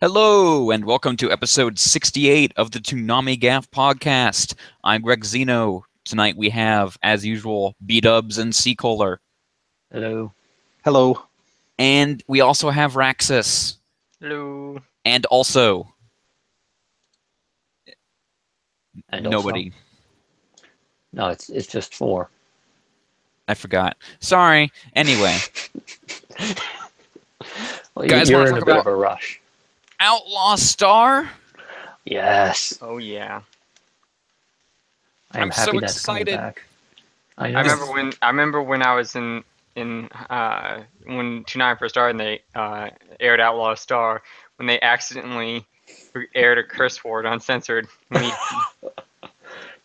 Hello, and welcome to episode 68 of the ToonamiGAF podcast. I'm Greg Zeno. Tonight we have, as usual, B-Dubs and C-Kohler. Hello. Hello. And we also have Raxus. Hello. And also... And nobody. No, it's just 4. I forgot. Sorry. Anyway. Well, Guys, you're wanna in a talk bit about- of a rush. Outlaw Star? Yes. Oh yeah. I'm I'm so happy that's coming excited. back. I know. I remember when I was in when Toonami first started and they aired Outlaw Star when they accidentally aired a curse word uncensored.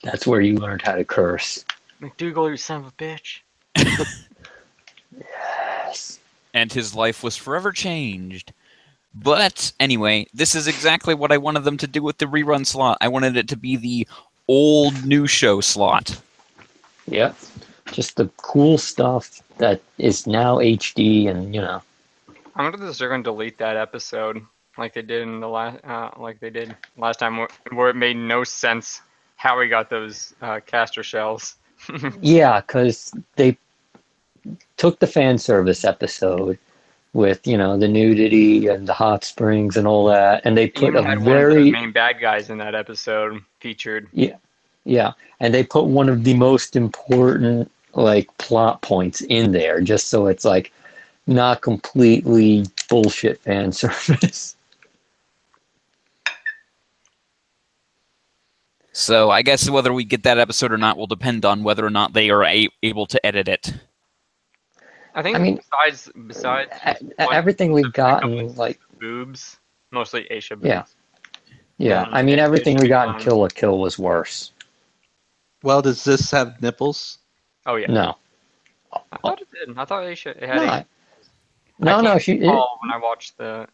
That's where you learned how to curse. McDougal, you son of a bitch. Yes. And his life was forever changed. But anyway, this is exactly what I wanted them to do with the rerun slot. I wanted it to be the old new show slot. Yep. Just the cool stuff that is now HD, and I wonder if they're going to delete that episode like they did in the last last time, where it made no sense how we got those caster shells. yeah, because they took the fan service episode with the nudity and the hot springs and all that, and they put Even a had one of the very main bad guys in that episode featured. yeah, and they put one of the most important plot points in there just so it's not completely bullshit fan service. So I guess whether we get that episode or not will depend on whether or not they are able to edit it. I think besides everything we've gotten, boobs, mostly Aisha boobs. Yeah. I mean, everything we got in Kill la Kill was worse. Well, does this have nipples? Oh yeah. No. I thought it did. I thought Aisha it had Aisha. No, When I watched the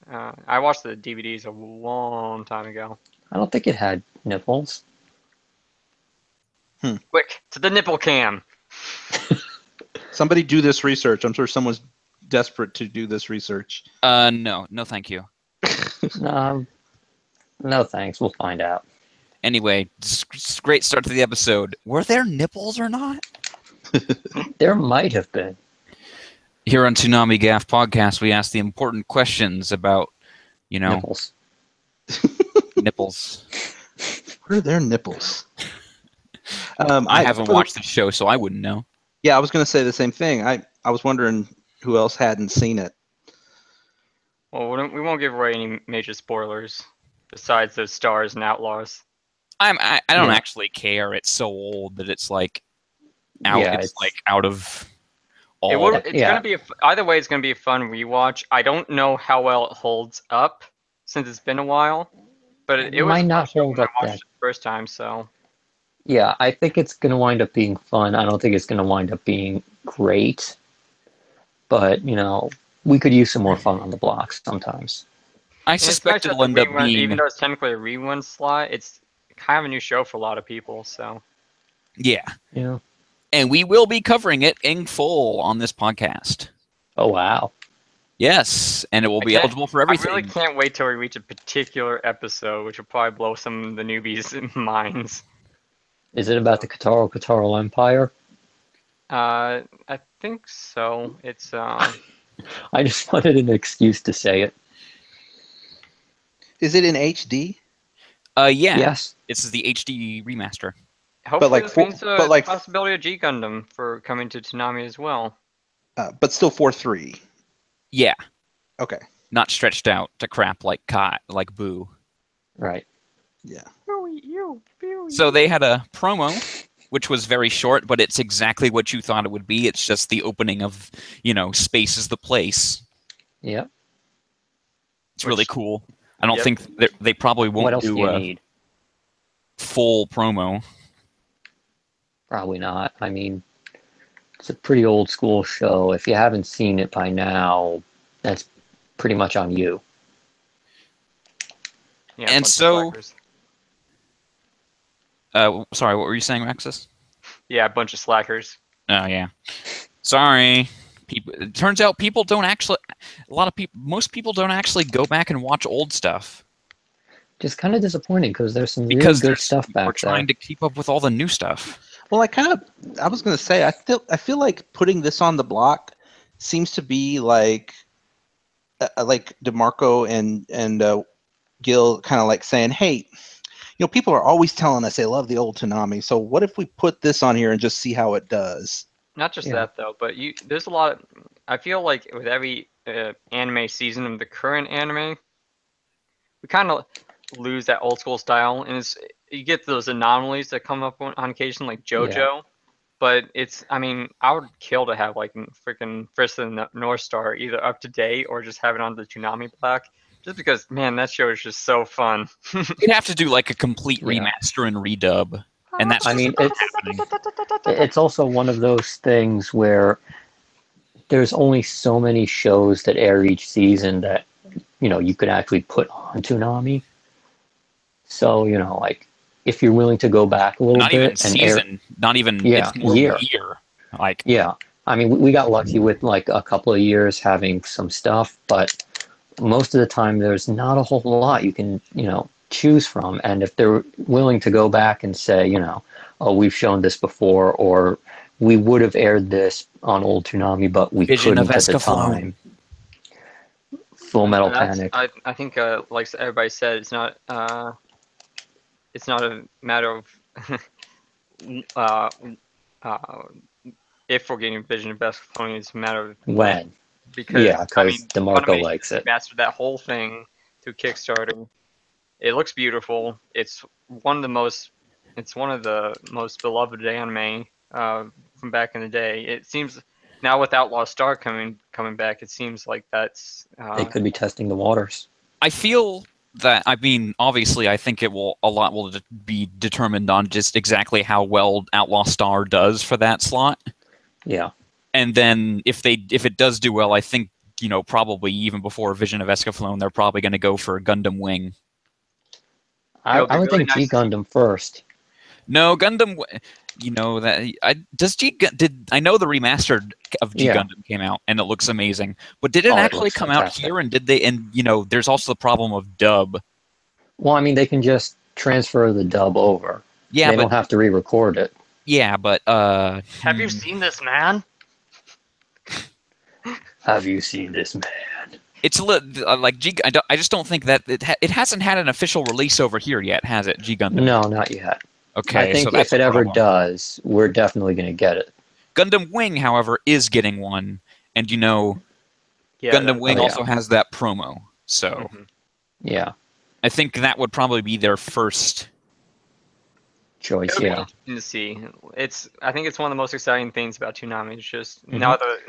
DVDs a long time ago. I don't think it had nipples. Quick to the nipple cam. Somebody do this research. I'm sure someone's desperate to do this research. No, thank you. No thanks. We'll find out. Anyway, great start to the episode. Were there nipples or not? There might have been. Here on ToonamiGAF podcast, we ask the important questions about, Nipples. nipples. Where are their nipples? I haven't watched the show, so I wouldn't know. Yeah, I was going to say the same thing. I was wondering who else hadn't seen it. Well, we won't give away any major spoilers besides those stars and outlaws. I don't actually care. It's so old that it's out. Yeah, it's out of all. Gonna be either way. It's gonna be a fun rewatch. I don't know how well it holds up since it's been a while, but it might was not hold when up I watched it the first time. So yeah, I think it's going to wind up being fun. I don't think it's going to wind up being great, but we could use some more fun on the blocks sometimes. I suspect it'll end up being, even though it's technically a rerun slot, it's kind of a new show for a lot of people. So yeah. And we will be covering it in full on this podcast. Oh wow! Yes, and it will be eligible for everything. I really can't wait till we reach a particular episode, which will probably blow some of the newbies' minds. Is it about the Kataro Empire? I think so. It's I just wanted an excuse to say it. Is it in HD? Yeah. Yes. This is the HD remaster. Hopefully this means a possibility of G Gundam for coming to Toonami as well. But still 4-3. Yeah. Okay. Not stretched out to crap like Boo. Right. Yeah. So they had a promo, which was very short, but it's exactly what you thought it would be. It's just the opening of, Space is the Place. Yep. It's really cool. I don't think they probably won't what else do do you a need? full promo. Probably not. I mean, it's a pretty old school show. If you haven't seen it by now, that's pretty much on you. Yeah, And so... sorry, what were you saying, Rexus? Yeah, a bunch of slackers. Oh, yeah. Sorry. It turns out people don't actually... most people don't actually go back and watch old stuff Just kind of disappointing because there's some really because good stuff we're back there. trying to keep up with all the new stuff. Well, I was gonna say, I feel like putting this on the block seems to be like DeMarco and Gil kind of like saying, hey, people are always telling us they love the old Toonami, so what if we put this on here and just see how it does? Not just Yeah. that though, but there's a lot of. I feel like with every anime season of the current anime, we kind of lose that old school style, and you get those anomalies that come up on occasion, like JoJo. But I mean, I would kill to have like freaking Fist of the North Star either up to date or just have it on the Toonami block. Just because, man, that show is just so fun. You'd have to do like a complete Yeah. remaster and redub, and that's I just mean, not happening. it's also one of those things where there's only so many shows that air each season that you could actually put on Toonami. So like if you're willing to go back a little Not bit even and season, not even Yeah, it's more year. Like Yeah, I mean, we got lucky with like a couple of years having some stuff, but most of the time there's not a whole lot you can choose from. And if they're willing to go back and say, oh, we've shown this before, or we would have aired this on old Toonami, but we Vision of couldn't at the Escaflowne. time. Full Metal And that's, Panic. I think, like everybody said, it's not a matter of uh, uh, if we're getting Vision of Escaflowne, it's a matter of When? because Yeah, I because mean, DeMarco Funimation likes it. mastered that whole thing through Kickstarter. It looks beautiful. It's one of the most beloved anime from back in the day. It seems now with Outlaw Star coming back, it seems like that's They could be testing the waters. I feel that, I mean, obviously, I think a lot will be determined on just exactly how well Outlaw Star does for that slot. Yeah. And then if it does do well, I think probably even before Vision of Escaflowne, they're probably going to go for Gundam Wing. I would really think nice G Gundam first. No, Gundam. I know the remastered of G Yeah. Gundam came out and it looks amazing, but did it Oh, it actually looks come fantastic. out here? And did they? And there's also the problem of dub. Well, I mean, they can just transfer the dub over. Yeah, They but don't have to re-record it. yeah, but Have you seen this man? Have you seen this man? it's like I just don't think that it hasn't had an official release over here yet, has it? G Gundam. No, not yet. Okay, I think so that's if it a ever problem. does, we're definitely going to get it. Gundam Wing, however, is getting one, and Gundam Wing yeah. also has that promo. So Yeah, I think that would probably be their first. choice. It'll be Yeah, interesting to see. I think it's one of the most exciting things about Toonami. It's just Mhm.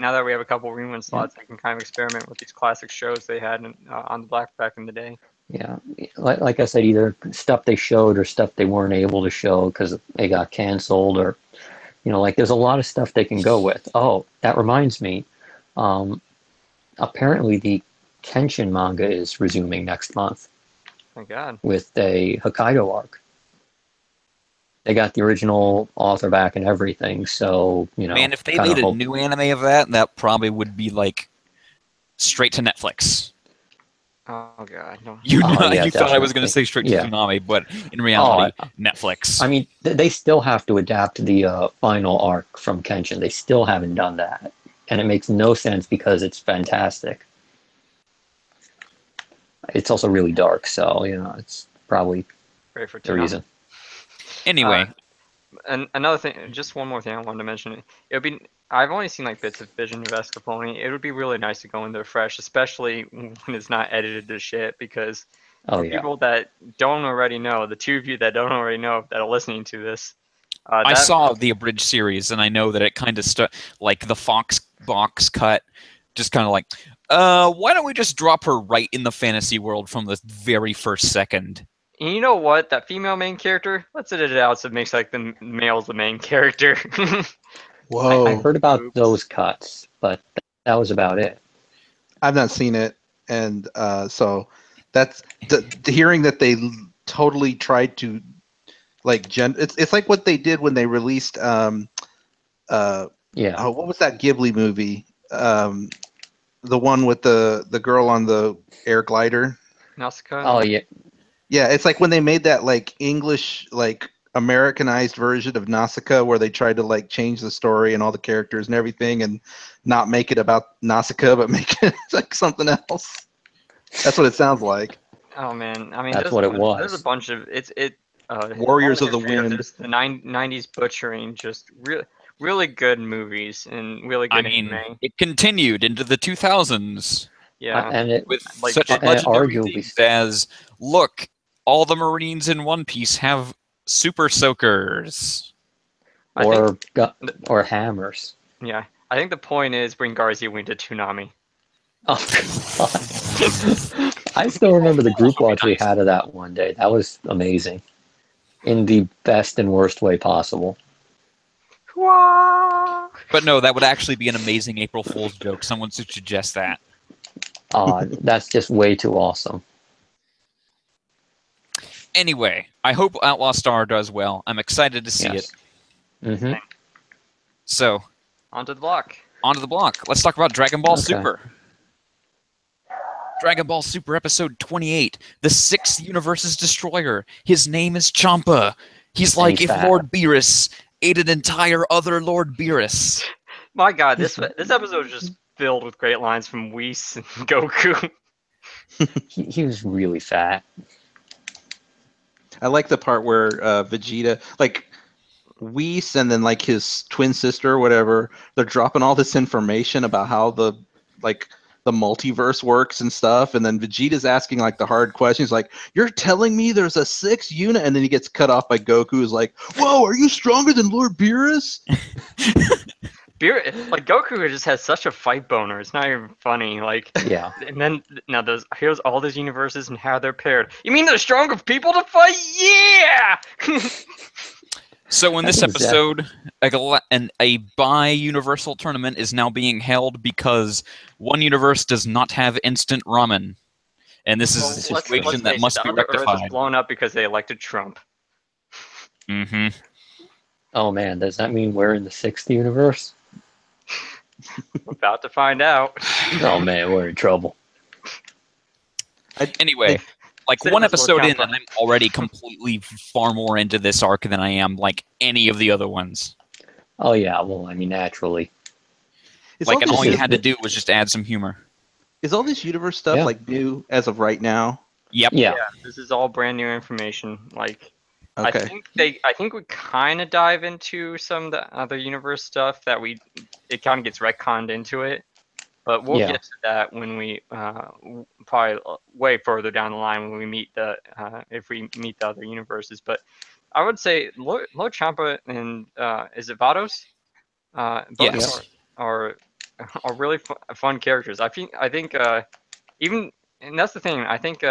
now that we have a couple rerun slots, they can kind of experiment with these classic shows they had on the block back in the day. yeah. Like I said, either stuff they showed or stuff they weren't able to show because they got canceled, or like there's a lot of stuff they can go with. Oh, that reminds me. Apparently, the Kenshin manga is resuming next month My God. with a Hokkaido arc. They got the original author back and everything, so Man, if they kinda made a hope. new anime of that probably would be like straight to Netflix. Oh God. No. You yeah, thought I was going definitely. to say straight to Yeah. Toonami, but in reality, Netflix. I mean, they still have to adapt the final arc from Kenshin. They still haven't done that, and it makes no sense because it's fantastic. It's also really dark, so it's probably Great for the Toonami. reason. Anyway, And another thing, just one more thing I wanted to mention. It would be. I've only seen like bits of Vision of Escaflowne. It would be really nice to go in there fresh, especially when it's not edited to shit. Because Oh for yeah, people that don't already know, the two of you that don't already know that are listening to this, I saw the abridged series, and I know that it kind of like the Fox box cut, just kind of like, why don't we just drop her right in the fantasy world from the very first second? And you know what? That female main character, let's edit it out so it makes like the male's the main character. Whoa. I heard about Oops. those cuts, but that was about it. I've not seen it, and so that's the hearing that they totally tried to like it's like what they did when they released Yeah, what was that Ghibli movie the one with the girl on the air glider. Nausicaa. Oh yeah, Yeah, it's like when they made that like English like Americanized version of Nausicaa where they tried to like change the story and all the characters and everything and not make it about Nausicaa but make it like something else. That's what it sounds like. Oh man, I mean, that's what it there's a was. bunch of Warriors long of the history Wind. this, the 90s butchering, just really good movies and really I good mean, anime. it continued into the 2000s Yeah, And it with Like, such and legendary arguably things as, look, all the Marines in One Piece have super soakers. I think or hammers. yeah, I think the point is bring Garcia to Toonami. Oh God. I still remember the group watch we had of that one day. That was amazing. In the best and worst way possible. Wah! But no, that would actually be an amazing April Fool's joke. Someone should suggest that. That's just way too awesome. Anyway, I hope Outlaw Star does well. I'm excited to see it. Mm-hmm. So, Onto the block. onto the block. Let's talk about Dragon Ball Okay. Super. Dragon Ball Super Episode 28, the 6th Universe's Destroyer. His name is Champa. He's like he's if fat. Lord Beerus ate an entire other Lord Beerus. My God, this episode is just filled with great lines from Whis and Goku. He was really fat. I like the part where Vegeta, like Whis and then like his twin sister or whatever, they're dropping all this information about how the multiverse works and stuff, and then Vegeta's asking like the hard questions, like, "You're telling me there's a 6th unit?" And then he gets cut off by Goku, who's like, "Whoa, are you stronger than Lord Beerus?" Like Goku just has such a fight boner. It's not even funny. Like, Yeah. and then now here's all these universes and how they're paired. You mean there's stronger people to fight? Yeah. So in this That's episode, a bi-universal tournament is now being held because one universe does not have instant ramen. And this is a situation that must be Earth is rectified. blown up because they elected Trump. Mm-hmm. Oh man, does that mean we're in the 6th universe? We're about to find out. Oh man, we're in trouble. Anyway, like Save one us, Lord episode in, Champa. and I'm already completely far more into this arc than I am like any of the other ones. Oh yeah, well I mean naturally. Is Like, and this all you universe- had to do was just add some humor. Is all this universe stuff Yeah. like new as of right now? Yep. Yeah. This is all brand new information. Like, Okay. I think we kind of dive into some of the other universe stuff that it kind of gets retconned into it, but we'll Yeah. get to that when we probably way further down the line when we meet if we meet the other universes. But I would say Lord Champa and is it Vados? Both Yes. are really fun characters. I think even, and that's the thing. I think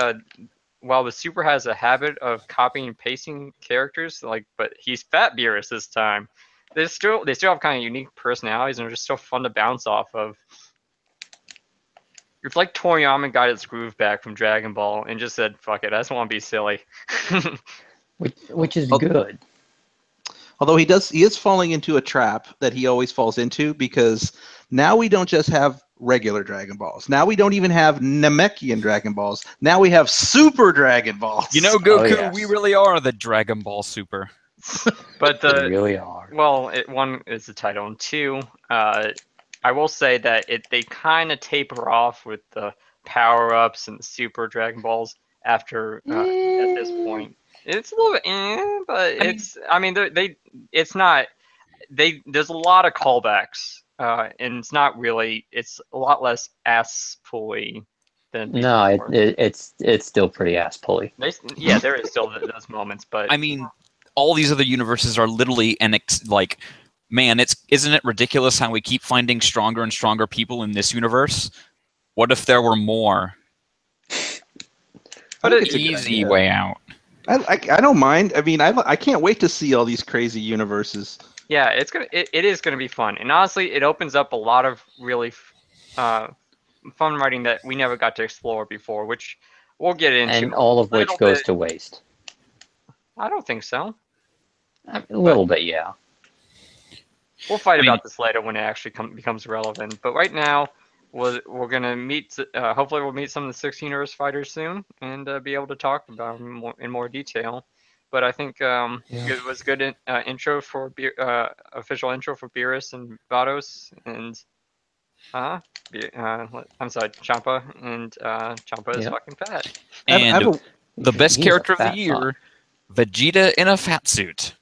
while the Super has a habit of copying and pasting characters, like, but he's Fat Beerus this time. They still have kind of unique personalities and are just so fun to bounce off of. It's like Toriyama got his groove back from Dragon Ball and just said, "Fuck it, I just want to be silly." Which is Oh. good. Although he is falling into a trap that he always falls into, because now we don't just have regular Dragon Balls. Now we don't even have Namekian Dragon Balls. Now we have Super Dragon Balls. You know, Goku, yes. we really are the Dragon Ball Super. But They really are. well, one is the title, and two, I will say that they kind of taper off with the power ups and the Super Dragon Balls after at this point. It's a little bit, but it's. I mean, it's not. There's a lot of callbacks, and it's not really. It's a lot less ass pulley than No, before. it's still pretty ass pulley. Yeah, there is still those moments, but I mean, all these other universes are literally like, man, isn't it ridiculous how we keep finding stronger and stronger people in this universe? What if there were more? But think it's a good Easy idea. way out. I don't mind. I mean, I can't wait to see all these crazy universes. yeah, it is gonna be fun, and honestly, it opens up a lot of really fun writing that we never got to explore before, which we'll get into. And all of which little goes bit. to waste. I don't think so. A little bit, yeah. We'll fight I mean- about this later when it actually becomes relevant. But right now, we're gonna meet. Hopefully, we'll meet some of the 16 Universe fighters soon and be able to talk about them in more detail. But I think Yeah. it was a good intro for official intro for Beerus and Vados and I'm sorry, Champa, and Champa is Yeah. fucking fat. I have And a, the best He's a character of the fat year, fuck. Vegeta in a fat suit.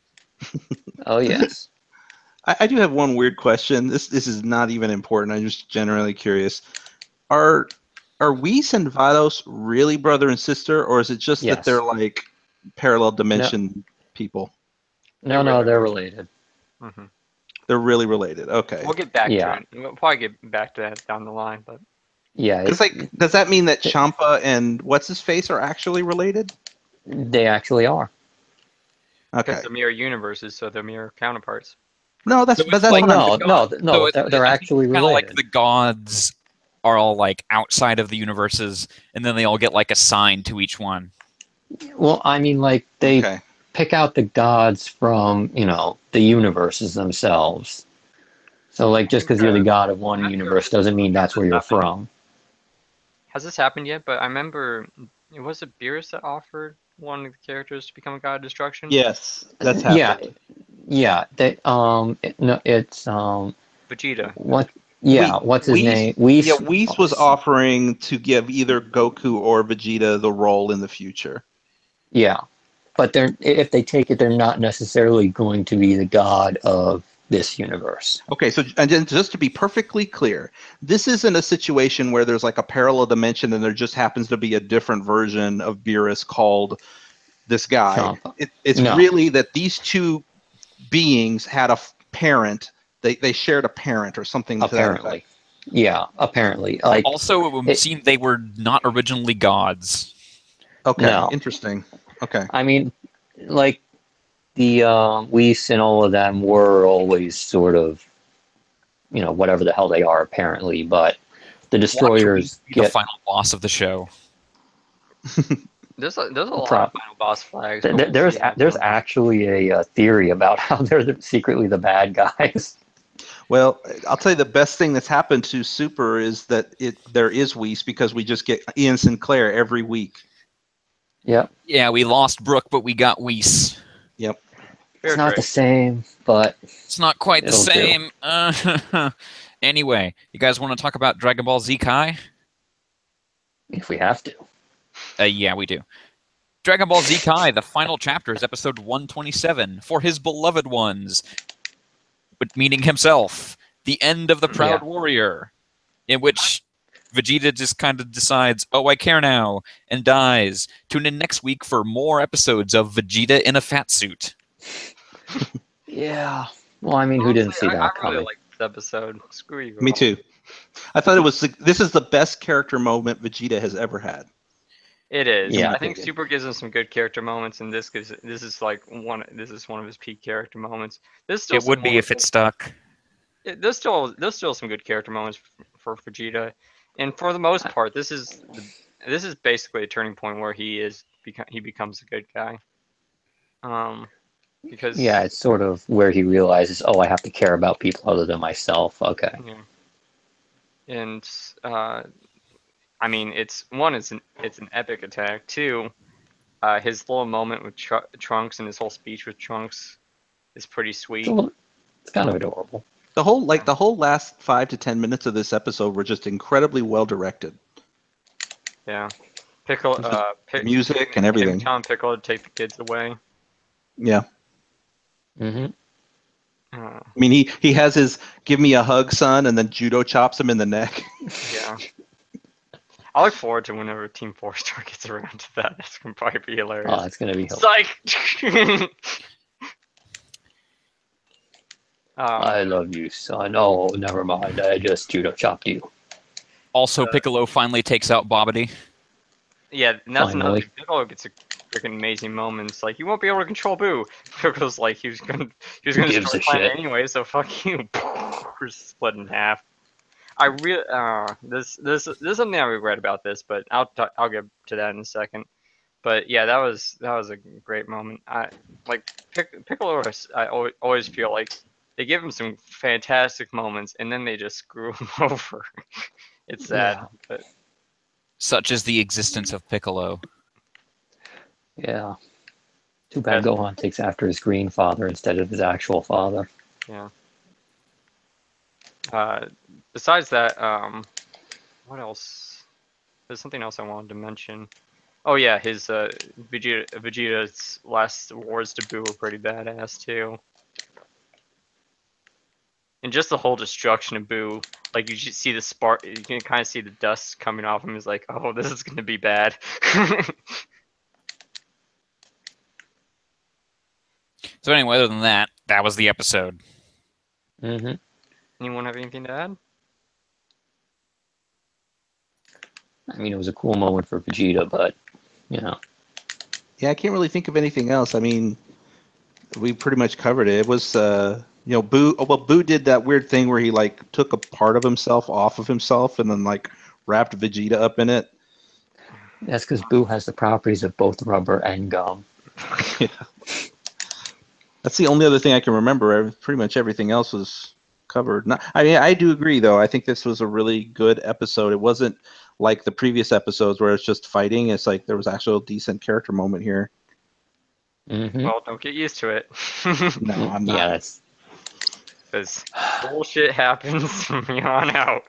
Oh yes. I do have one weird question. This is not even important. I'm just generally curious. Are Whis and Vados really brother and sister, or is it just that they're Yes. like parallel dimension people? No, no, they're related. Hmm. They're really related. Okay. We'll get back to Yeah. it. We'll probably get back to that down the line, but Yeah. Because like, does that mean that It- Champa and what's his face are actually related? They actually are. because Okay. they're mirror universes, so they're mirror counterparts. No, So but it's that's like what I'm. No, no, So no. They're I think actually it's kind of like related. the gods are all like outside of the universes, and then they all get like assigned to each one. Well, I mean, like they Okay. pick out the gods from the universes themselves. So, like, just think, because you're the god of I'm one not sure if universe doesn't mean that's where you're from. has this happened yet, but I remember was it Beerus that offered one of the characters to become a god of destruction? Yes, that's Yeah, happened. yeah. No, it's Vegeta. what? Yeah, what's his name? Yeah, Whis was offering to give either Goku or Vegeta the role in the future. Yeah, but if they take it, they're not necessarily going to be the god of this universe. Okay, so and then just to be perfectly clear, this isn't a situation where there's like a parallel dimension and there just happens to be a different version of Beerus called this guy. Champa. It's No, really that these two beings had a parent. They shared a parent or something to that effect. apparently. Yeah, apparently. Like Also, it would it, seem they were not originally gods. Okay, no. interesting. Okay. I mean, like the Whis and all of them were always sort of whatever the hell they are apparently, but the Watch Whis destroyers be the get final boss of the show. There's a lot of prop. final boss flags. But we'll There's see how it there's goes. actually a theory about how they're secretly the bad guys. Well, I'll tell you the best thing that's happened to Super is that there is Whis because we just get Ian Sinclair every week. Yep. Yeah, we lost Brooke, but we got Whis. Yep. Fair It's not the trade. same, but It's not quite the it'll do. same. Anyway, you guys want to talk about Dragon Ball Z Kai? if we have to. Yeah, we do. Dragon Ball Z Kai, the final chapter is episode 127, for his beloved ones, meaning himself, the end of the Proud Yeah. Warrior, in which Vegeta just kind of decides, oh, I care now, and dies. Tune in next week for more episodes of Vegeta in a fat suit. Yeah. Well, I mean, who didn't see Honestly, that I really coming? liked this episode. Screw you. Me all. too. I thought this is the best character moment Vegeta has ever had. It is. Yeah, I think figured. Super gives him some good character moments, and this is one of his peak character moments. There's still It would some be if it stuck. there's still some good character moments for Vegeta, and for the most part, this is basically a turning point where he becomes a good guy. Because Yeah, it's sort of where he realizes, oh, I have to care about people other than myself. Okay. yeah, and I mean, it's an epic attack. Two, his little moment with Trunks and his whole speech with Trunks is pretty sweet. It's kind of adorable. The whole last 5 to 10 minutes of this episode were just incredibly well directed. Yeah, Piccolo, The music and everything. Telling Piccolo to take the kids away. Yeah. Hmm. Uh, I mean, he has his "Give me a hug, son," and then judo chops him in the neck. yeah. I look forward to whenever Team 4-Star gets around to that. That's gonna probably be hilarious. Oh, it's gonna be hilarious. Psych. I love you, son. Oh, never mind. I just judo chopped you. Also, Piccolo finally takes out Bobbity. Yeah, and that's another Finally. thing. Piccolo gets a freaking amazing moments. Like, you won't be able to control Boo. Piccolo's like, he was gonna Gives destroy a the planet shit. anyway, so fuck you. We're split in half. I really this is something I regret about this, but I'll get to that in a second. But yeah, that was a great moment. I like Piccolo. I always feel like they give him some fantastic moments, and then they just screw him over. It's sad, Yeah. but Such is the existence of Piccolo. Yeah. Too bad Gohan takes after his green father instead of his actual father. yeah. Besides that, what else? There's something else I wanted to mention. Oh yeah, his Vegeta's last wars to Boo were pretty badass too. And just the whole destruction of Boo, like you just see the spark, you can kind of see the dust coming off him. Is like, oh, this is gonna be bad. So anyway, other than that, that was the episode. Mm-hmm. Anyone have anything to add? I mean, it was a cool moment for Vegeta, but, you know. Yeah, I can't really think of anything else. I mean, we pretty much covered it. It was, Boo. Oh, well, Boo did that weird thing where he like took a part of himself off of himself and then like wrapped Vegeta up in it. That's because Boo has the properties of both rubber and gum. Yeah. That's the only other thing I can remember. Pretty much everything else was covered. I mean, I do agree though. I think this was a really good episode. It wasn't like the previous episodes where it's just fighting. It's like there was actually a decent character moment here. Mm-hmm. Well, don't get used to it. No, I'm not. Yeah, that's... Because bullshit happens from here on out.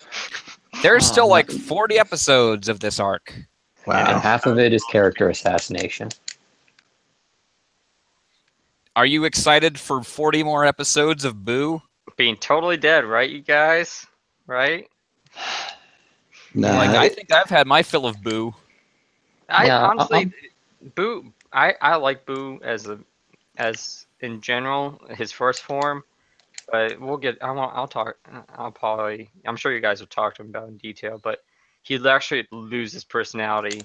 There's still no. like 40 episodes of this arc. And Wow. half of it is character assassination. Are you excited for 40 more episodes of Boo? Being totally dead, right, you guys? Right? No, Like, I think I've had my fill of Boo. I Yeah, honestly, Boo. I like Boo as in general his first form, but we'll get. I'll talk. I'll probably. I'm sure you guys have talked to him about in detail, but he'd actually lose his personality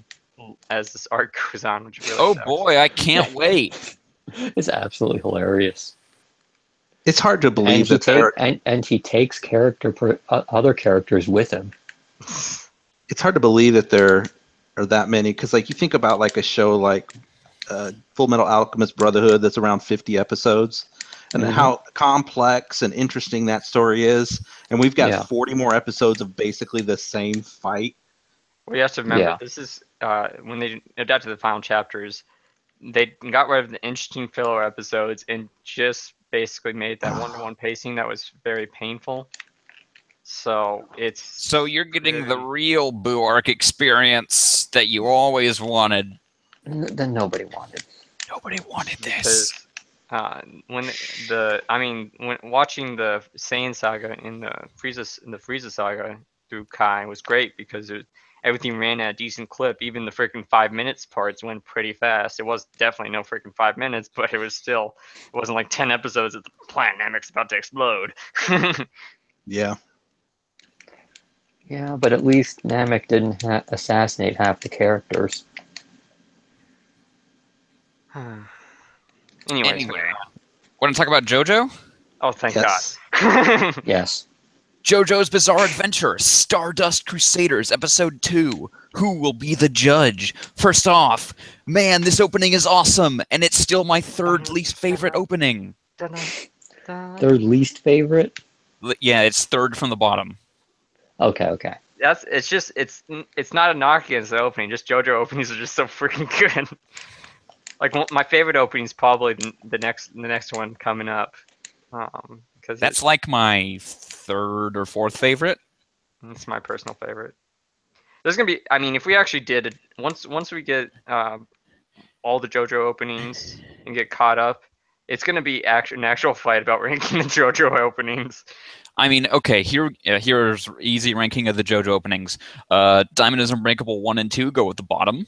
as this arc goes on, which really Oh sucks. boy, I can't wait. it's absolutely hilarious. it's hard to And believe he, that and he takes other characters with him. it's hard to believe that there are that many because like you think about like a show like Full Metal Alchemist Brotherhood that's around 50 episodes and Mhm. how complex and interesting that story is, and we've got Yeah. 40 more episodes of basically the same fight. Well, you have to remember Yeah. this is when they adapted the final chapters, they got rid of the interesting filler episodes and just basically made that one-to-one pacing that was very painful. So it's So you're getting the very- real Boo arc experience that you always wanted. Then nobody wanted. Nobody wanted this. because when watching the Saiyan saga in the Frieza saga through Kai was great because everything ran at a decent clip. Even the freaking 5 minutes parts went pretty fast. It was definitely no freaking 5 minutes, but it wasn't like 10 episodes of the planet Namek's about to explode. Yeah. Yeah, but at least Namek didn't assassinate half the characters. Anyways, Want to talk about JoJo? oh thank Yes. God. Yes. JoJo's Bizarre Adventure, Stardust Crusaders, Episode 2. Who will be the judge? First off, man, this opening is awesome, and it's still my third least favorite opening. Third least favorite? Yeah, it's third from the bottom. Okay. It's not a knock against the opening. Just JoJo openings are just so freaking good. Like my favorite opening is probably the next one coming up. Because That's like my third or fourth favorite. it's my personal favorite. There's gonna be. I mean, if we actually did it once we get all the JoJo openings and get caught up, it's gonna be an actual fight about ranking the JoJo openings. I mean, okay, here's easy ranking of the JoJo openings. Diamond is Unbreakable 1 and 2 go at the bottom.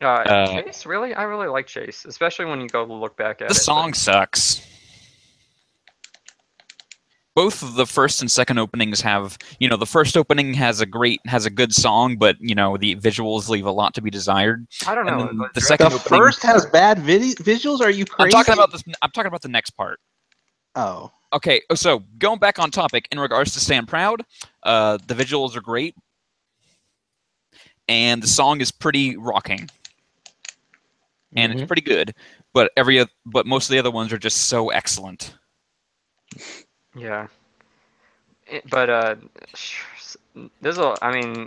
Chase, really? I really like Chase, especially when you go look back at The song sucks. Both of the first and second openings have, the first opening has a good song, but the visuals leave a lot to be desired. I don't And know. then but the Dress- second The opening, first has bad visuals? Are you crazy? I'm talking about the next part. Oh. Okay, so going back on topic in regards to Stand Proud, the visuals are great, and the song is pretty rocking, and it's pretty good. But most of the other ones are just so excellent. Yeah. But I mean,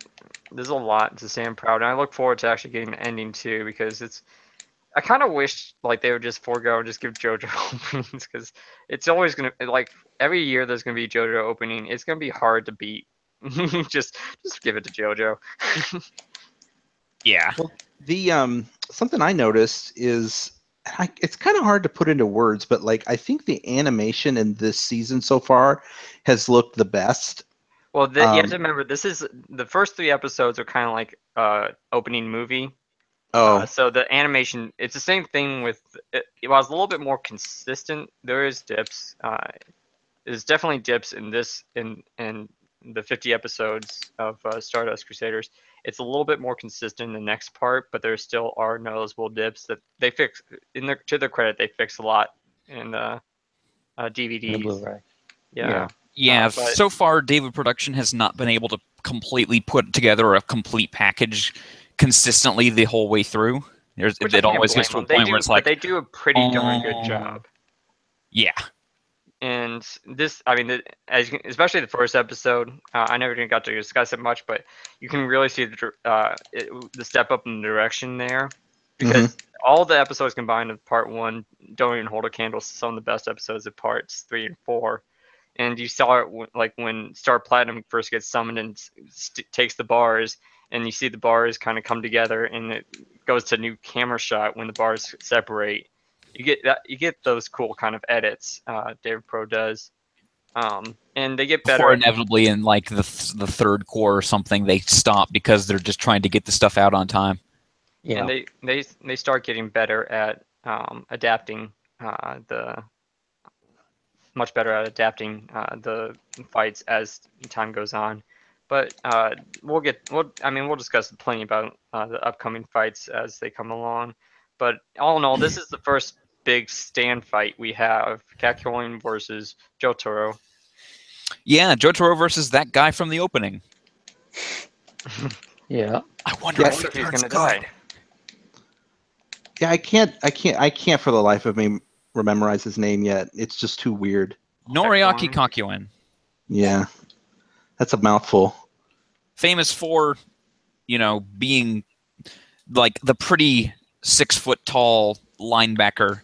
there's a lot to say I'm proud, and I look forward to actually getting the ending too, because I kind of wish like they would just forego and just give JoJo openings, because it's always gonna like every year there's gonna be JoJo opening. It's gonna be hard to beat. just give it to JoJo. Yeah. Well, the something I noticed is it's kind of hard to put into words, but like I think the animation in this season so far has looked the best. Well, you have to remember this is the first 3 episodes are kind of like opening movie. Oh, So the animation, it's the same thing with while it's a little bit more consistent. There is dips. There's definitely dips in this in the 50 episodes of Stardust Crusaders. It's a little bit more consistent in the next part, but there still are noticeable dips that they fix. To their credit, they fix a lot in the in the DVDs. Blu-ray. Yeah. Yeah, But so far David Production has not been able to completely put together a complete package consistently the whole way through. which I It can't always gets to blame a them. point where it's like, But they do a pretty darn good oh. job. Yeah. And this, I mean, especially the first episode, I never even got to discuss it much, but you can really see the step up in the direction there, because all the episodes combined of part 1 don't even hold a candle to some of the best episodes of parts 3 and 4. And you saw it like when Star Platinum first gets summoned and takes the bars, and you see the bars kind of come together, and it goes to new camera shot when the bars separate. You get those cool kind of edits. David Pro does, and they get better. Before inevitably in like the third core or something, they stop because they're just trying to get the stuff out on time. Yeah. And they start getting better at adapting much better at adapting the fights as time goes on. But we'll discuss plenty about the upcoming fights as they come along. But all in all, this is the first big stand fight we have: Kakyoin versus Jotaro. Yeah, Jotaro versus that guy from the opening. Yeah. I wonder Yeah, if I wonder if he he's turns gonna good. die. yeah. I can't for the life of me memorize his name yet. It's just too weird. Noriaki Kakyoin. Kakyoin. Yeah, that's a mouthful. Famous for, being like the pretty 6 foot tall linebacker.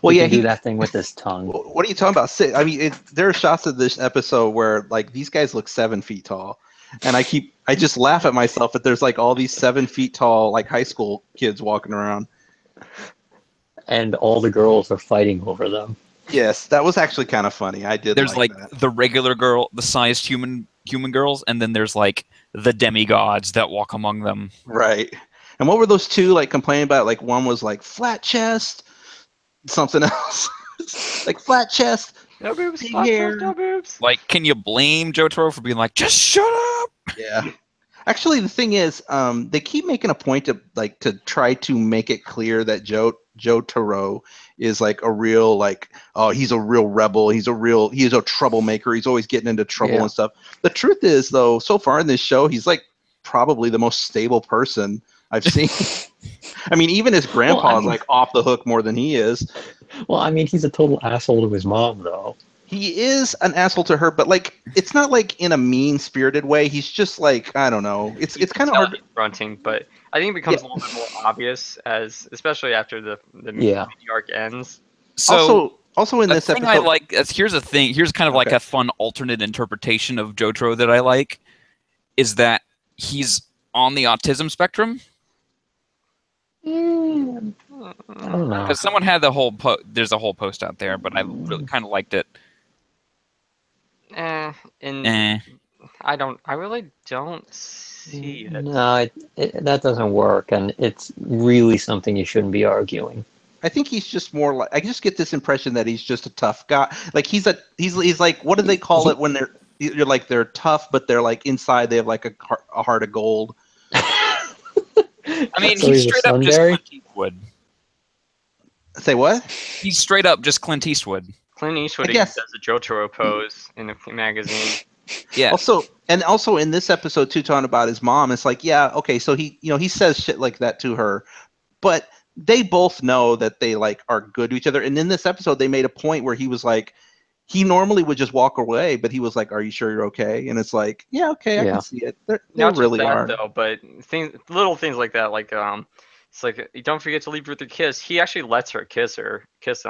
Well, He yeah, can do that thing with his tongue. What are you talking about? I mean, there are shots of this episode where like these guys look 7 feet tall, and I just laugh at myself that there's like all these 7 feet tall like high school kids walking around. And all the girls are fighting over them. Yes, that was actually kind of funny. I did. There's like that. the regular girl, the sized human girls, and then there's like the demigods that walk among them. Right. And what were those two like complaining about? Like one was like flat chest, something else. Like flat chest, No boobs, big flat hair. chest, no boobs. Like, can you blame Jotaro for being like, just shut up? Yeah. Actually, the thing is, they keep making a point to try to make it clear that Jotaro is like a real he's a real rebel. He's a troublemaker. He's always getting into trouble and stuff. The truth is, though, so far in this show, he's like probably the most stable person I've seen. I mean, even his grandpa is like off the hook more than he is. Well, I mean, he's a total asshole to his mom, though. He is an asshole to her, but like it's not like in a mean-spirited way. He's just like, I don't know. It's kind of hard. Grunting, but I think it becomes a little bit more obvious especially after the mini arc ends. So also in this thing episode, I like. Here's a thing. Here's kind of like a fun alternate interpretation of Jotaro that I like, is that he's on the autism spectrum. I don't know. Because someone had there's a whole post out there, but I really kind of liked it. I really don't see it. No, that doesn't work, and it's really something you shouldn't be arguing. I think he's just more like, I just get this impression that he's just a tough guy. Like he's like, what do they call it when you're like they're tough, but they're like inside they have like a heart of gold. I mean, So he's he's a straight up just Sunbury? Clint Eastwood. Say what? He's straight up just Clint Eastwood. Clint Eastwood I guess. does a Jotaro pose in the magazine. Yeah. Also in this episode too, talking about his mom, it's like, yeah, okay, so he says shit like that to her, but they both know that they like are good to each other. And in this episode, they made a point where he was like, he normally would just walk away, but he was like, "Are you sure you're okay?" And it's like, "Yeah, okay, I Yeah. can see it. They Not just really that are." though, but little things like that, like it's like don't forget to leave her with a kiss. He actually lets her kiss him.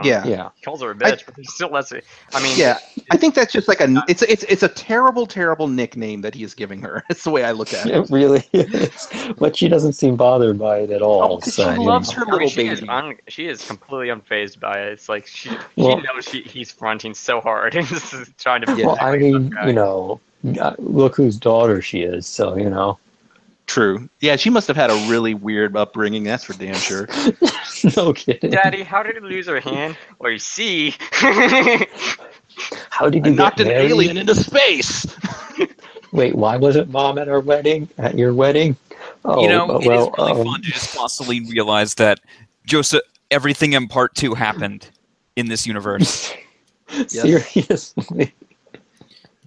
Yeah. Yeah. He calls her a bitch, but he still lets her. I mean, Yeah, I think that's just like it's a terrible nickname that he is giving her. It's the way I look at it. It really is. But she doesn't seem bothered by it at Oh, all. because So, she loves her I little mean, baby. she is completely unfazed by it. It's like she Well, knows he's fronting so hard and just trying to. Yeah. well, I mean, look whose daughter she is. So, True. Yeah, she must have had a really weird upbringing. That's for damn sure. no kidding. Daddy, how did he lose her hand? Well, you see. How did I you get knocked an married? alien into space. Wait, why wasn't mom at our wedding? At your wedding? Oh, It is well, really fun to just constantly realize that Joseph, everything in part 2 happened in this universe. seriously.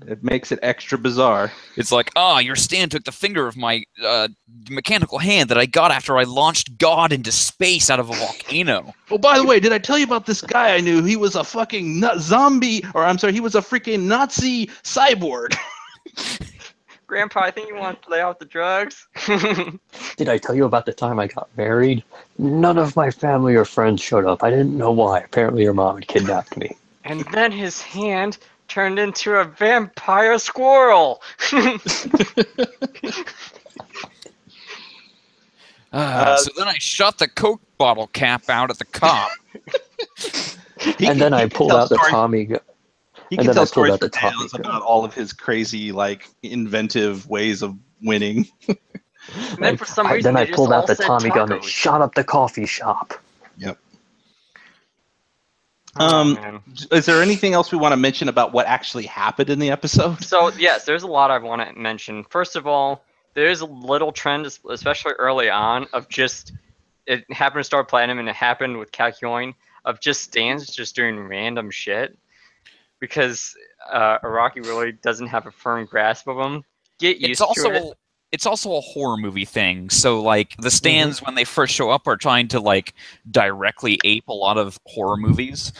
It makes it extra bizarre. It's like, your stand took the finger of my mechanical hand that I got after I launched God into space out of a volcano. Oh, by the way, did I tell you about this guy I knew? He was a fucking zombie, or I'm sorry, he was a freaking Nazi cyborg. Grandpa, I think you want to lay off the drugs. Did I tell you about the time I got married? None of my family or friends showed up. I didn't know why. Apparently your mom had kidnapped me. And then his hand turned into a vampire squirrel. So then I shot the Coke bottle cap out at the cop. And then I pulled out the Tommy gun. He And can then I tell pulled stories out for the Tommy days gun. about all of his crazy, like, inventive ways of winning. And then for some reason, Then I they just pulled all out the said Tommy gun and tacos. shot up the coffee shop. Yep. Oh, man. Is there anything else we want to mention about what actually happened in the episode? So yes, there's a lot I want to mention. First of all, there's a little trend, especially early on, of just it happened to Star Platinum and it happened with Kakyoin of just stands just doing random shit because Araki really doesn't have a firm grasp of them. Get used to it. It's also a horror movie thing. So like the stands when they first show up are trying to like directly ape a lot of horror movies.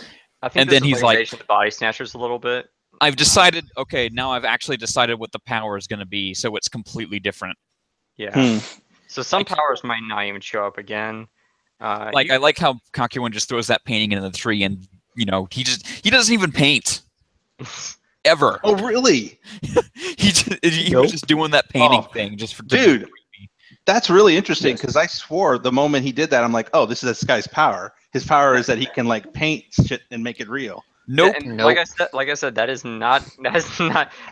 I think And this then is he's like like, Invasion of the Body Snatchers a little bit. I've decided, okay, now I've actually decided what the power is going to be, so it's completely different. Yeah. So some powers might not even show up again. I like how Kakyoin just throws that painting into the tree, and he doesn't even paint ever. Oh, really? he was just doing that painting thing just for Dude. That's really interesting because I swore the moment he did that, I'm like, oh, this is this guy's power. His power is that he can like paint shit and make it real. Nope. And like I said, that is not.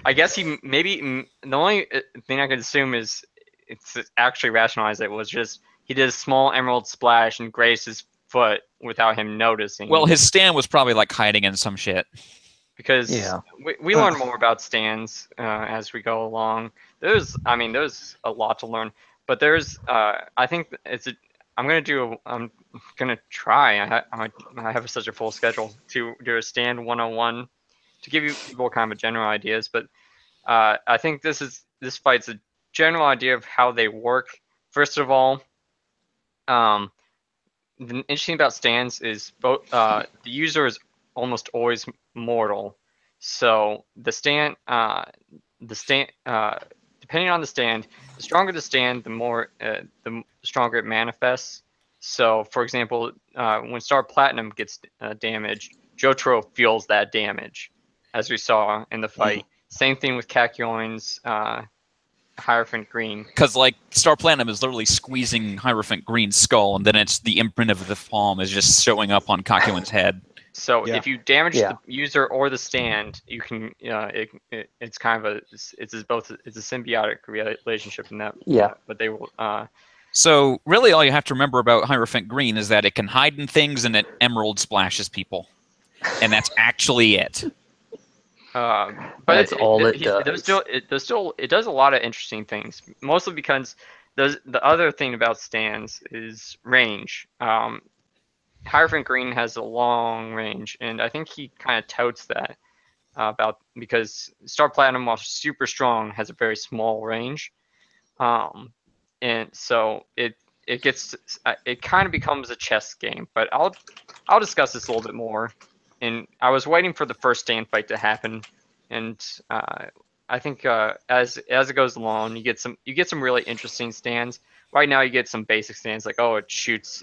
I guess he maybe the only thing I could assume is it's actually rationalized. It was just he did a small emerald splash and grazed his foot without him noticing. Well, his stand was probably like hiding in some shit. Because we learn more about stands as we go along. There's a lot to learn, but I think I'm gonna try. I have such a full schedule to do a stand 101 to give you people kind of general ideas. But I think this fight's a general idea of how they work. First of all, the interesting about stands is both the user is almost always mortal. So depending on the stand, the stronger the stand, the stronger it manifests. So, for example, when Star Platinum gets damaged, Jotaro feels that damage, as we saw in the fight. Same thing with Kakyoin's Hierophant Green. Because like Star Platinum is literally squeezing Hierophant Green's skull, and then it's the imprint of the palm is just showing up on Kakyoin's head. So if you damage the user or the stand, you can. It's kind of it's a symbiotic relationship in that. Yeah. But they will. So really, all you have to remember about Hierophant Green is that it can hide in things and it emerald splashes people, and that's actually it. But that's all it does. It does a lot of interesting things. Mostly because the other thing about stands is range. Hierophant Green has a long range, and I think he kind of touts that because Star Platinum, while super strong, has a very small range, and so it kind of becomes a chess game. But I'll discuss this a little bit more. and I was waiting for the first stand fight to happen, and I think as it goes along, you get some really interesting stands. Right now, you get some basic stands like, oh, it shoots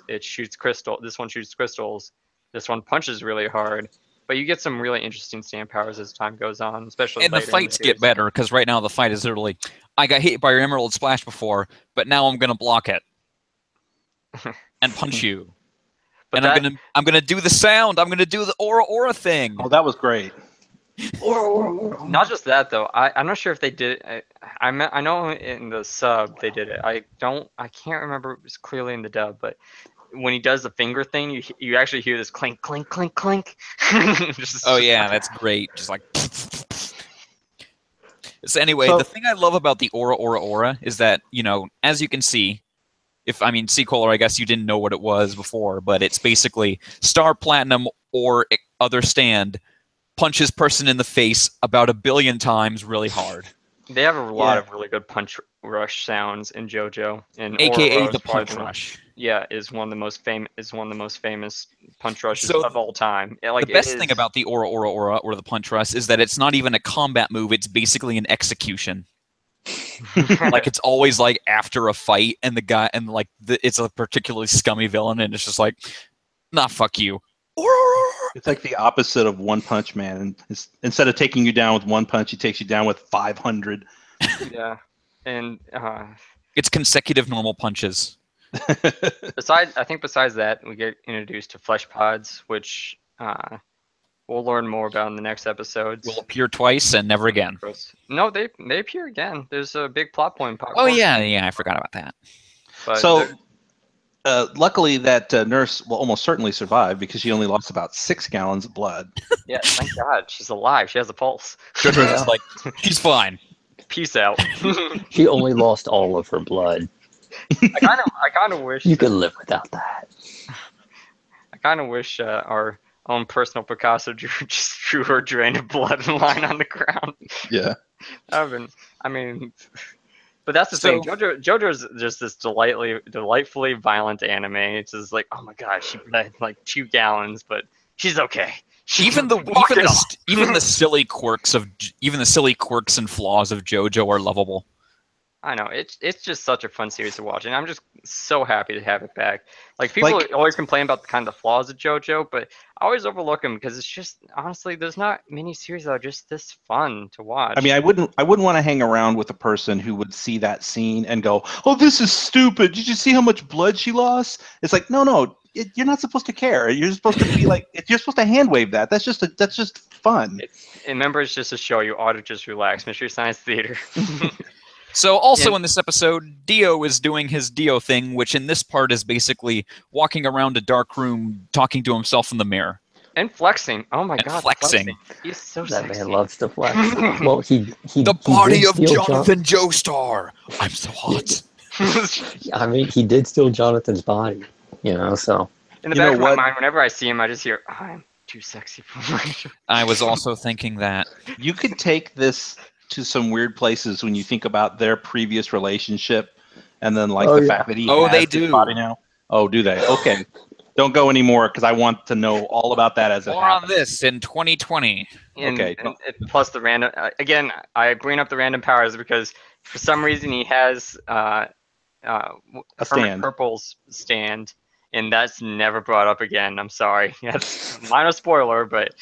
crystal. This one shoots crystals. This one punches really hard. But you get some really interesting stand powers as time goes on, especially And the later in fights get series. better, because right now the fight is literally, I got hit by your Emerald Splash before, but now I'm going to block it and punch you. But And I'm gonna do the sound. I'm gonna do the aura thing. Oh, that was great. not just that though. I'm not sure if they did it. I know in the sub they did it. I can't remember as clearly in the dub, but when he does the finger thing, you actually hear this clink, clink, clink, clink. Oh yeah, that's great. Just like. So anyway, the thing I love about the aura is that, you know, as you can see, Seacola, I guess you didn't know what it was before, but it's basically Star Platinum or other stand punches person in the face about 1 billion times really hard. They have a lot of really good punch rush sounds in JoJo, and AKA the punch rush. Yeah, is one of the most famous punch rushes of all time. The best thing about the aura or the punch rush is that it's not even a combat move; it's basically an execution. Like it's always like after a fight, and the guy it's a particularly scummy villain, and it's just like, nah, fuck you. It's like the opposite of One Punch Man. Instead of taking you down with one punch, he takes you down with 500. Yeah, and it's consecutive normal punches. Besides that, we get introduced to flesh pods, which we'll learn more about in the next episodes. Will appear twice and never again. No, they appear again. There's a big plot point. Oh yeah, I forgot about that. But so. Luckily, that nurse will almost certainly survive because she only lost about 6 gallons of blood. Yeah, thank God. She's alive. She has a pulse. JoJo's just like, she's fine. Peace out. She only lost all of her blood. I kind of wish you could live without that. I kind of wish our own personal Picasso just drew her drained blood line on the ground. Yeah. But that's the thing. JoJo's just this delightfully violent anime. It's just like, oh my gosh, she bled like 2 gallons, but she's okay. Even the silly quirks and flaws of JoJo are lovable. I know, it's just such a fun series to watch, and I'm just so happy to have it back. Like people always complain about the kind of flaws of JoJo, but I always overlook them because it's just honestly, there's not many series that are just this fun to watch. I mean, I wouldn't want to hang around with a person who would see that scene and go, "Oh, this is stupid. Did you see how much blood she lost?" It's like, no, you're not supposed to care. You're supposed to be like, you're supposed to hand wave that. That's just fun. Remember, it's just a show. You ought to just relax. Mystery Science Theater. So also in this episode, Dio is doing his Dio thing, which in this part is basically walking around a dark room talking to himself in the mirror. And flexing. Oh my God. Flexing. He's so that sexy. man loves to flex. Well, he the body of Jonathan Joestar. I'm so hot. I mean, he did steal Jonathan's body, so. In the back of my mind, whenever I see him, I just hear, I'm too sexy for my show. I was also thinking that. You could take this to some weird places when you think about their previous relationship, and then fact that he has his body now. Oh, do they? Okay, don't go anymore because I want to know all about that as it happens. More on this in 2020. Okay. And plus the random. Again, I bring up the random powers because for some reason he has a stand. Purple's stand, and that's never brought up again. I'm sorry. That's minor spoiler, but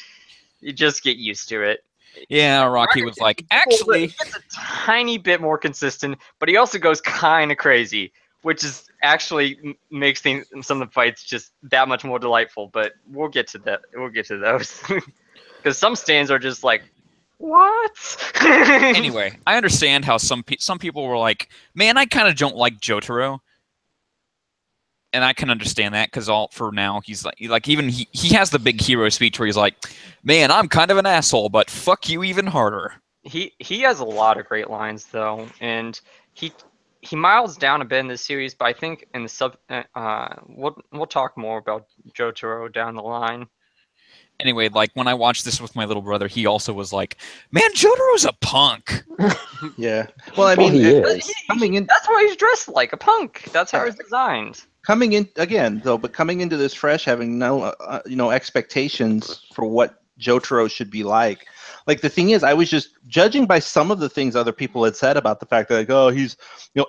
you just get used to it. Yeah, Rocky was like, actually, it's a tiny bit more consistent, but he also goes kind of crazy, which is actually makes some of the fights just that much more delightful. But we'll get to that. We'll get to those because some stands are just like, what? Anyway, I understand how some people were like, man, I kind of don't like Jotaro. And I can understand that because for now he's like even he has the big hero speech where he's like, "Man, I'm kind of an asshole, but fuck you even harder." He has a lot of great lines though, and he miles down a bit in this series, but I think in the sub we'll talk more about Jotaro down the line. Anyway, like when I watched this with my little brother, he also was like, "Man, Jotaro's a punk." Yeah. Well, I mean, he is. coming in. That's why he's dressed like a punk. That's how he's designed. coming in again though, but coming into this fresh, having no expectations for what Jotaro should be like. Like the thing is, I was just judging by some of the things other people had said about the fact that, like, oh, he's,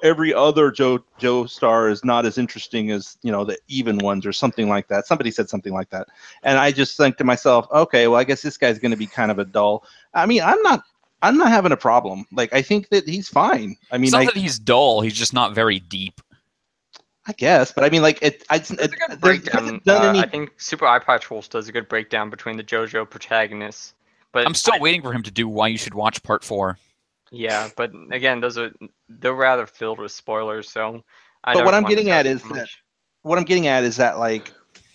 every other Joe star is not as interesting as the even ones or something like that. Somebody said something like that, and I just think to myself, okay, well, I guess this guy's going to be kind of a dull. I mean, I'm not having a problem. Like, I think that he's fine. I mean, It's not that he's dull; he's just not very deep. I guess, but I mean, like It's a good breakdown. I think Super Eye Patrol does a good breakdown between the JoJo protagonists. But I'm still waiting for him to do Why You Should Watch Part 4. Yeah, but again, they're rather filled with spoilers. So, what I'm getting at is that like,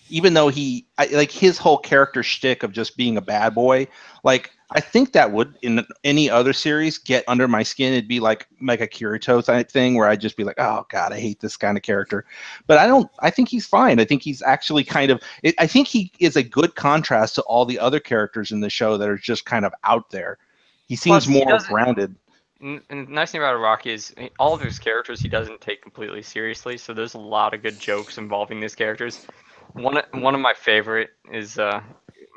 even though like his whole character shtick of just being a bad boy, like I think that would in any other series get under my skin. It'd be like a Kirito type thing where I'd just be like, oh god, I hate this kind of character. But I think he's fine. I think he's actually I think he is a good contrast to all the other characters in the show that are just kind of out there. He seems more grounded. And the nice thing about Rocky is all of his characters he doesn't take completely seriously. So there's a lot of good jokes involving these characters. One of my favorite is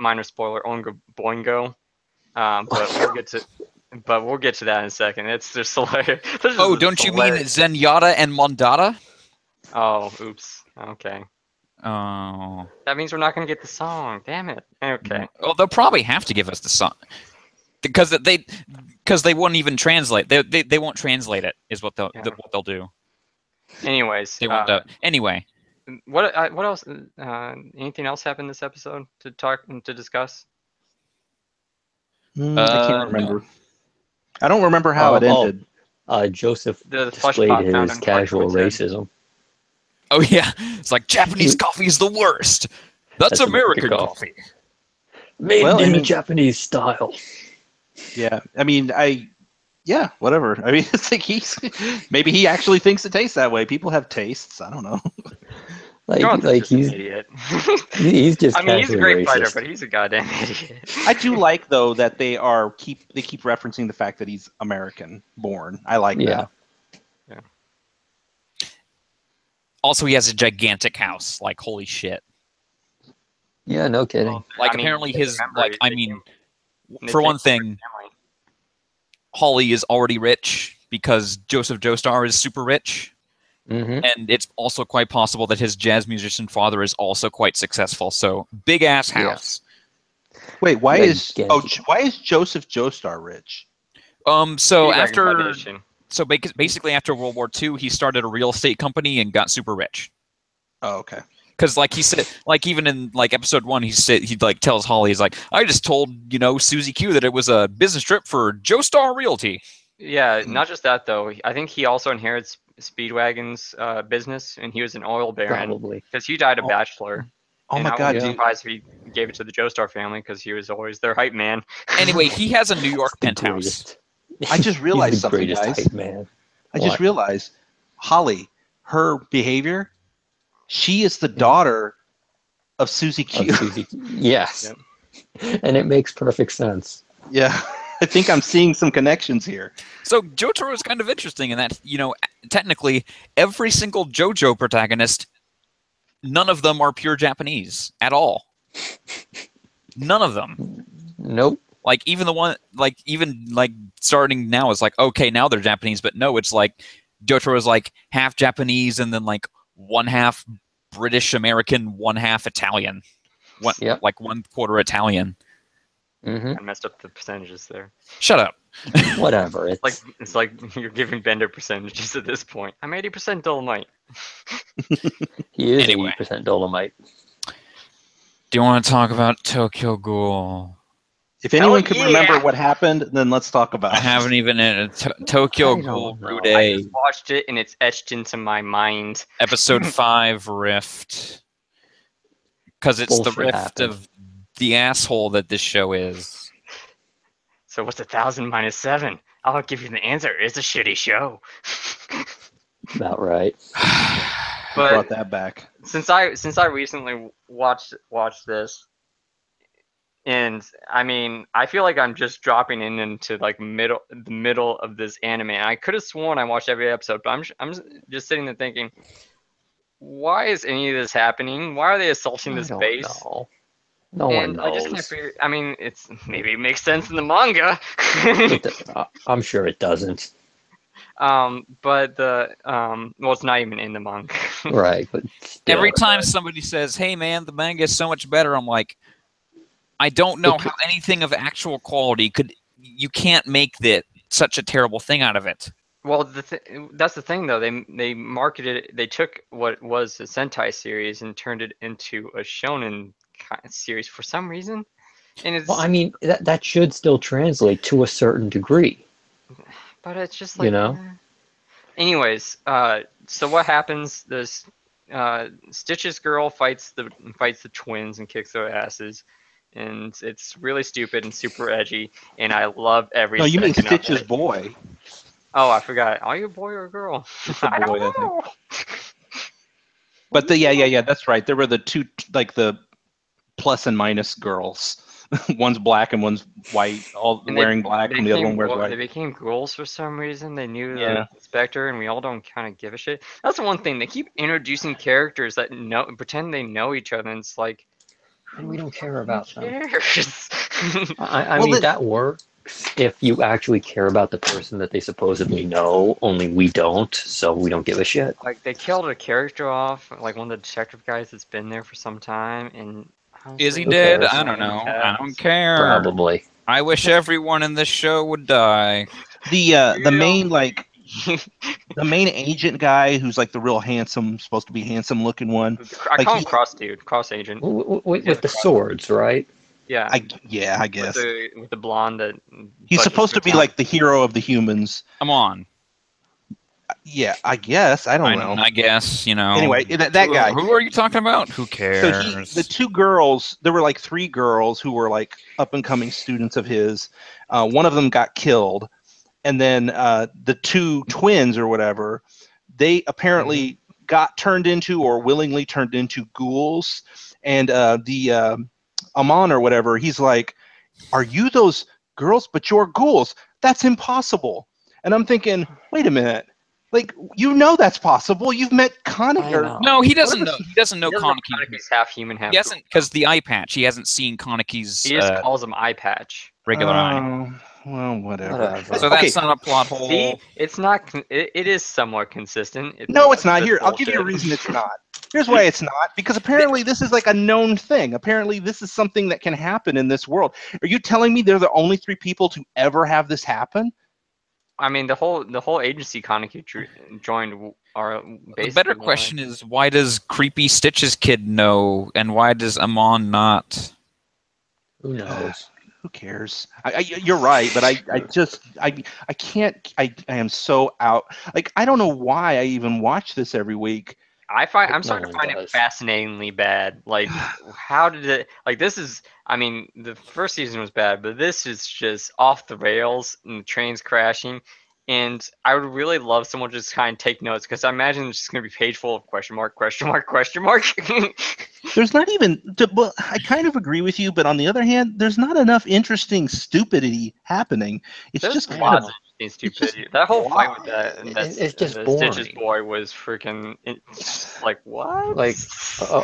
minor spoiler, Oingo Boingo. But we'll get to that in a second. It's just hilarious. Oh, don't you mean Zenyatta and Mondata? Oh, oops. Okay. Oh. That means we're not going to get the song. Damn it. Okay. Well, they'll probably have to give us the song because they won't even translate. They won't translate it. Is what they'll do. Anyways. They won't. Anyway. What else? Anything else happened this episode to discuss? I can't remember. No. I don't remember how it ended. Joseph displayed his casual racism. Oh yeah, it's like Japanese coffee is the worst. That's American coffee. Made in Japanese style. Yeah, I mean, yeah, whatever. I mean, it's like maybe he actually thinks it tastes that way. People have tastes. I don't know. Like he's an idiot. He's just. I mean, he's a great racist. fighter, but he's a goddamn idiot. I do like though that they keep referencing the fact that he's American born. I like that. Yeah. Also, he has a gigantic house. Like, holy shit. Yeah, no kidding. Well, apparently his for one thing, Holly is already rich because Joseph Joestar is super rich. Mm-hmm. And it's also quite possible that his jazz musician father is also quite successful. So big ass house. Yeah. Wait, why is Joseph Joestar rich? So basically after World War II, he started a real estate company and got super rich. Oh, okay. Because like he said, like even in like episode 1, he like tells Holly, he's like, I just told Susie Q that it was a business trip for Joestar Realty. Yeah, not just that though. I think he also inherits Speedwagon's business, and he was an oil baron. Probably because he died a bachelor. Oh my god! I wouldn't be surprised if he gave it to the Joestar family because he was always their hype man. Anyway, he has a New York penthouse. I just realized something, guys. Hype man. I just realized Holly, her behavior. She is the daughter of Susie Q. Yes, and it makes perfect sense. Yeah. I think I'm seeing some connections here. So Jotaro is kind of interesting in that, technically every single JoJo protagonist, none of them are pure Japanese at all. None of them. Nope. Like even the one, like even like starting now is like, okay, now they're Japanese, but no, it's like Jotaro is like half Japanese and then like one half British American, one half Italian, like 1/4 Italian. Mm-hmm. I messed up the percentages there. Shut up. Whatever. It's like you're giving Bender percentages at this point. I'm 80% Dolomite. He is 80% Dolomite. Do you want to talk about Tokyo Ghoul? If anyone can remember what happened, then let's talk about it. I haven't even in Tokyo Ghoul Rude. I just watched it and it's etched into my mind. Episode 5 Rift. Because it's the rift of the asshole that this show is. So what's 1,000 minus 7? I'll give you the answer. It's a shitty show. About right. But brought that back. Since I recently watched this, and I mean, I feel like I'm just dropping into like the middle of this anime. I could have sworn I watched every episode, but I'm just sitting there thinking, why is any of this happening? Why are they assaulting I this don't base? know. No one And I just can't knows. figure. I mean, maybe it makes sense in the manga. I'm sure it doesn't. But well, it's not even in the manga. Right, but still. Every time somebody says, "Hey, man, the manga is so much better," I'm like, I don't know how anything of actual quality could. You can't make such a terrible thing out of it. Well, that's the thing, though. They marketed it. They took what was a Sentai series and turned it into a shonen series for some reason. And it's Well, I mean, that should still translate to a certain degree. but it's just You like. know? Anyways, so what happens? This Stitch's girl fights the twins and kicks their asses, and it's really stupid and super edgy, and I love every No, you mean second of Stitch's it. boy. Oh, I forgot. Are you a boy or a girl? It's a I don't boy, I think. know. But yeah, that's right. There were the two, like the plus and minus girls. One's black and one's white, all And wearing black, and the other one wears they white. became girls for some reason. They knew Yeah. the inspector, and we all don't kind of give a shit. That's the one thing. They keep introducing characters that pretend they know each other, and it's like, And we don't care who about them. cares? I Well, mean, that works if you actually care about the person that they supposedly know, only we don't, so we don't give a shit. Like they killed a character off, like one of the detective guys that's been there for some time, and Is he honestly, Who dead? cares? I don't know. I don't care. Probably. I wish everyone in this show would die. the main the main agent guy who's like the real handsome, supposed to be handsome looking one. I Like call him Cross Dude, Cross Agent. With the swords, right? Yeah, I guess with the blonde that. he's touches supposed to be her like the hero of the humans. Come on. Yeah, I guess. I don't know. I guess, you know. Anyway, that guy. Who are you talking about? Who So cares? the two girls, there were like three girls who were like up and coming students of his. One of them got killed, and then the two twins or whatever, they apparently got turned into or willingly turned into ghouls. And the Amon or whatever, he's like, "Are you those girls? But you're ghouls. That's impossible." And I'm thinking, wait a minute. Like, you know that's possible. You've met Connie. I know. No, he doesn't know. Whatever. He doesn't know He doesn't know Kaneki. Kaneki's half human, half. He hasn't, because the eye patch. He hasn't seen Kaneki's He just calls him Eye Patch. regular eye. Well, whatever. Whatever. So that's not a plot hole. See, it's not. It is somewhat consistent. No, it's not. just Here, I'll give you a bullshit. reason it's not. Here's why it's not. Because apparently this is like a known thing. Apparently this is something that can happen in this world. Are you telling me they're the only three people to ever have this happen? I mean, the whole agency Kaneki joined are basically. The better question is, why does creepy Stitch's kid know, and why does Amon not? Who knows? Who cares? You're right, but I can't. I am so out. Like, I don't know why I even watch this every week. I'm No starting to one find it does. fascinatingly bad. Like, how did it? Like, this is. I mean, the first season was bad, but this is just off the rails and the trains crashing. And I would really love someone to just kind of take notes because I imagine it's just going to be page full of question mark, question mark, question mark. There's not even. Well, I kind of agree with you, but on the other hand, there's not enough interesting stupidity happening. It's There's just lots of interesting it's just stupidity. That whole fight with It's just Stitch's boring. boy was freaking like what? Like,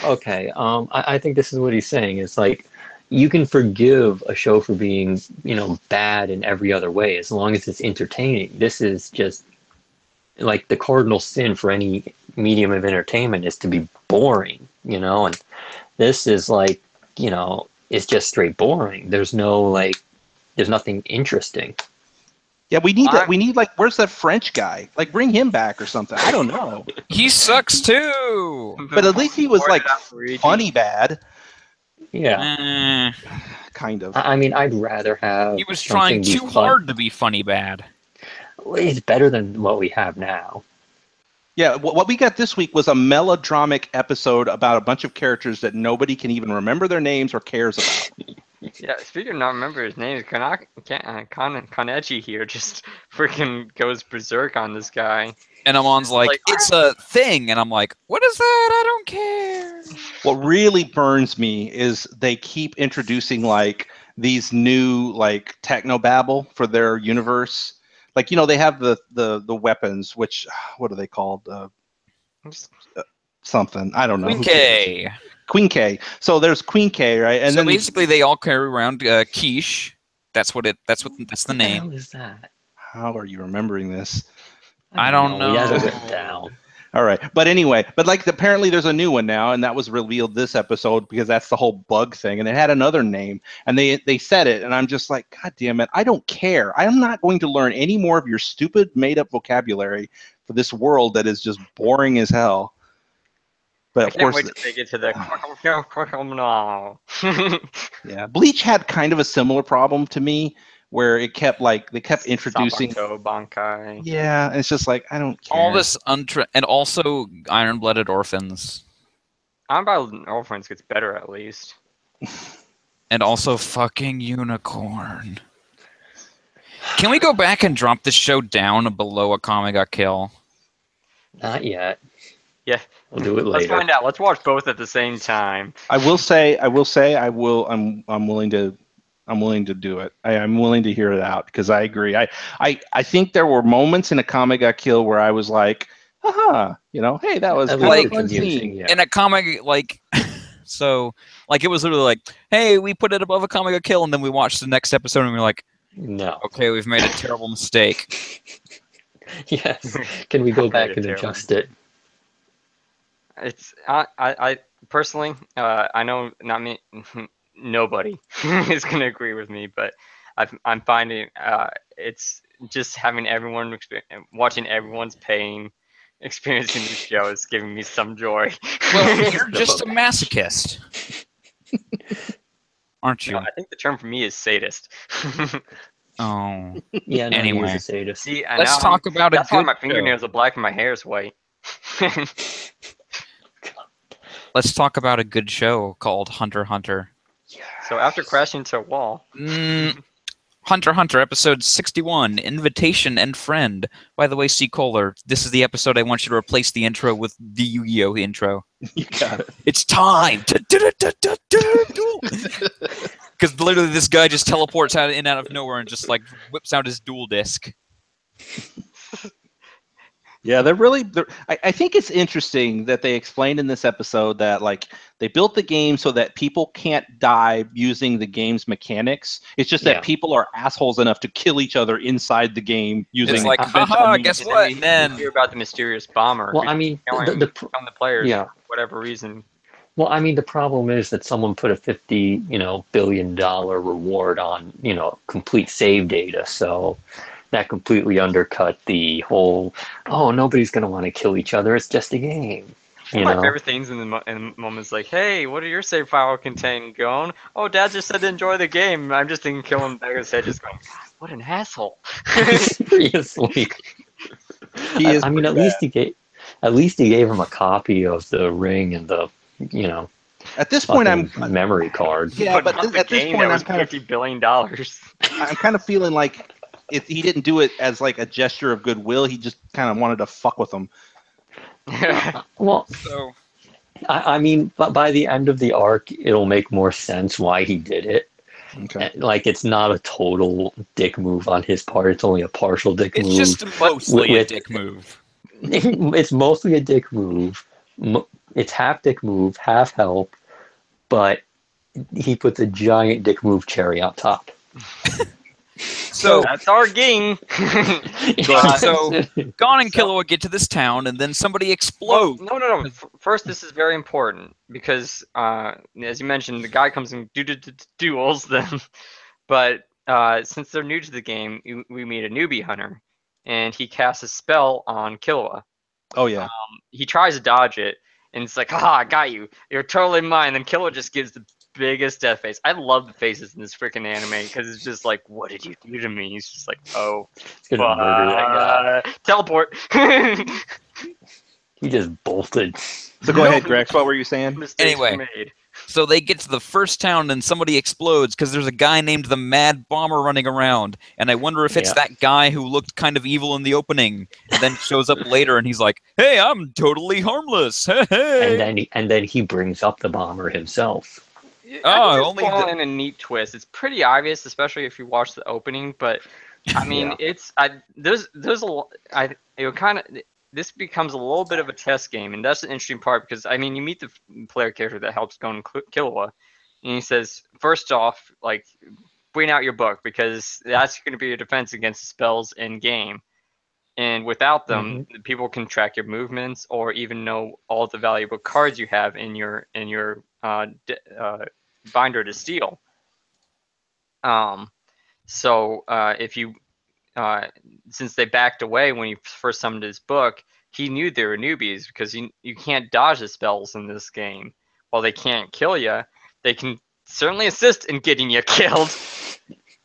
okay. I think this is what he's saying. It's like you can forgive a show for being, bad in every other way as long as it's entertaining. This is just like the cardinal sin for any medium of entertainment is to be boring, and this is like, it's just straight boring. There's nothing interesting. Yeah, we need that. We need like, where's that French guy? Like, bring him back or something. I don't know. He sucks too. But at least he was like funny bad, Yeah. kind of. I mean, I'd rather have He was something trying be too fun. hard to be funny bad. Well, it's better than what we have now. Yeah, what we got this week was a melodramatic episode about a bunch of characters that nobody can even remember their names or cares about. Yeah, speaking of not remember his name, Kanechi here just freaking goes berserk on this guy. And Amon's like, Like, it's a thing. And I'm like, what is that? I don't care. What really burns me is they keep introducing like these new like technobabble for their universe. Like, they have the weapons, which what are they called? something. I don't know. Queen Who cares? K. Queen K. So there's Queen K, right? And So then basically, they all carry around Quiche. That's the What the name. hell is that? how are you remembering this? I don't He has it know. written down. All right, but anyway, but like apparently there's a new one now, and that was revealed this episode because that's the whole bug thing, and it had another name, and they said it, and I'm just like, God damn it, I don't care. I am not going to learn any more of your stupid made up vocabulary for this world that is just boring as hell. But I of can't course, wait to take it to the no. yeah, Bleach had kind of a similar problem to me, where it kept they kept introducing. Sabato Bankai. Yeah, and it's just like I don't care. All this and also Iron-Blooded Orphans, I'm about Orphans gets better at least. and also fucking Unicorn. Can we go back and drop this show down below Akame ga Kill? Not yet. Yeah. We'll do it Let's later. find out. Let's watch both at the same time. I will say, I'm willing to do it. I'm willing to hear it out because I agree. I think there were moments in Akame ga Kill where I was like, haha, hey, that was At kind least of a fun confusing, scene. yeah. In Akame, so, it was literally like, hey, we put it above Akame ga Kill, and then we watched the next episode, and we were like, No. okay, we've made a terrible mistake. Yes. Can we go Made back it and terrible. adjust it? It's I personally I know not me nobody is gonna agree with me, but I'm finding it's just having everyone watching everyone's pain, experiencing the show is giving me some joy. Well, you're just a masochist, aren't you? No, I think the term for me is sadist. Oh. Yeah, no, Anyway. he is a sadist. See, Let's talk about a that's why good my show. fingernails are black and my hair is white. Let's talk about a good show called Hunter x Hunter. So after crashing into a wall, Hunter x Hunter, episode 61, Invitation and Friend. By the way, C. Kohler, this is the episode I want you to replace the intro with the Yu-Gi-Oh! Intro. You got it. It's time! Because literally this guy just teleports out of nowhere and just whips out his dual disc. Yeah, I think it's interesting that they explained in this episode that they built the game so that people can't die using the game's mechanics. It's just that people are assholes enough to kill each other inside the game using. It's like, conventional haha, means. guess what? you Then hear about the mysterious bomber. Well, who's I mean, killing the players for whatever reason. Well, I mean, the problem is that someone put a $50 billion reward on, complete save data. So that completely undercut the whole, oh, nobody's going to want to kill each other. It's just a game. One of my favorite things in the moments like, hey, what do your save file contain? Going, oh, Dad just said to enjoy the game. I'm just thinking, killing back of his head, just going, God, what an asshole. Seriously. I mean, at least he gave him a copy of the ring and the, At this point, I'm memory card. Yeah, but not at this game point, that was I'm kind of $50 billion. I'm kind of feeling like he didn't do it as a gesture of goodwill. He just kind of wanted to fuck with them. Well, so I mean, but by the end of the arc, it'll make more sense why he did it. Okay. It's not a total dick move on his part. It's only a partial dick move. it's just mostly a dick move. It's mostly a dick move. It's half dick move, half help, but he puts a giant dick move cherry on top. So that's our ging. so Gon and Killua get to this town, and then somebody explodes. No. First, this is very important because, as you mentioned, the guy comes and duels them. But since they're new to the game, we meet a newbie hunter, and he casts a spell on Killua. Oh yeah. He tries to dodge it, and it's like, haha, I got you. You're totally mine. Then Killua just gives the biggest death face. I love the faces in this freaking anime because it's just like, what did you do to me? He's just like, oh, Gonna murder that guy. teleport. He just bolted. So go ahead, Grex. What were you saying? Mistakes were Anyway. made. So they get to the first town, and somebody explodes because there's a guy named the Mad Bomber running around. And I wonder if it's that guy who looked kind of evil in the opening, and then shows up later, and he's like, "Hey, I'm totally harmless." Hey. And then he brings up the bomber himself. I think it's in a neat twist. It's pretty obvious, especially if you watch the opening. But I mean, there's a lot. It kind of this becomes a little bit of a chess game, and that's the interesting part because I mean, you meet the player character that helps Gon Killua, and he says, first off, like, bring out your book because that's going to be your defense against the spells in game. And without them, people can track your movements or even know all the valuable cards you have in your binder to steal. So if you since they backed away when he first summoned his book, he knew they were newbies because you can't dodge the spells in this game. While they can't kill you, they can certainly assist in getting you killed.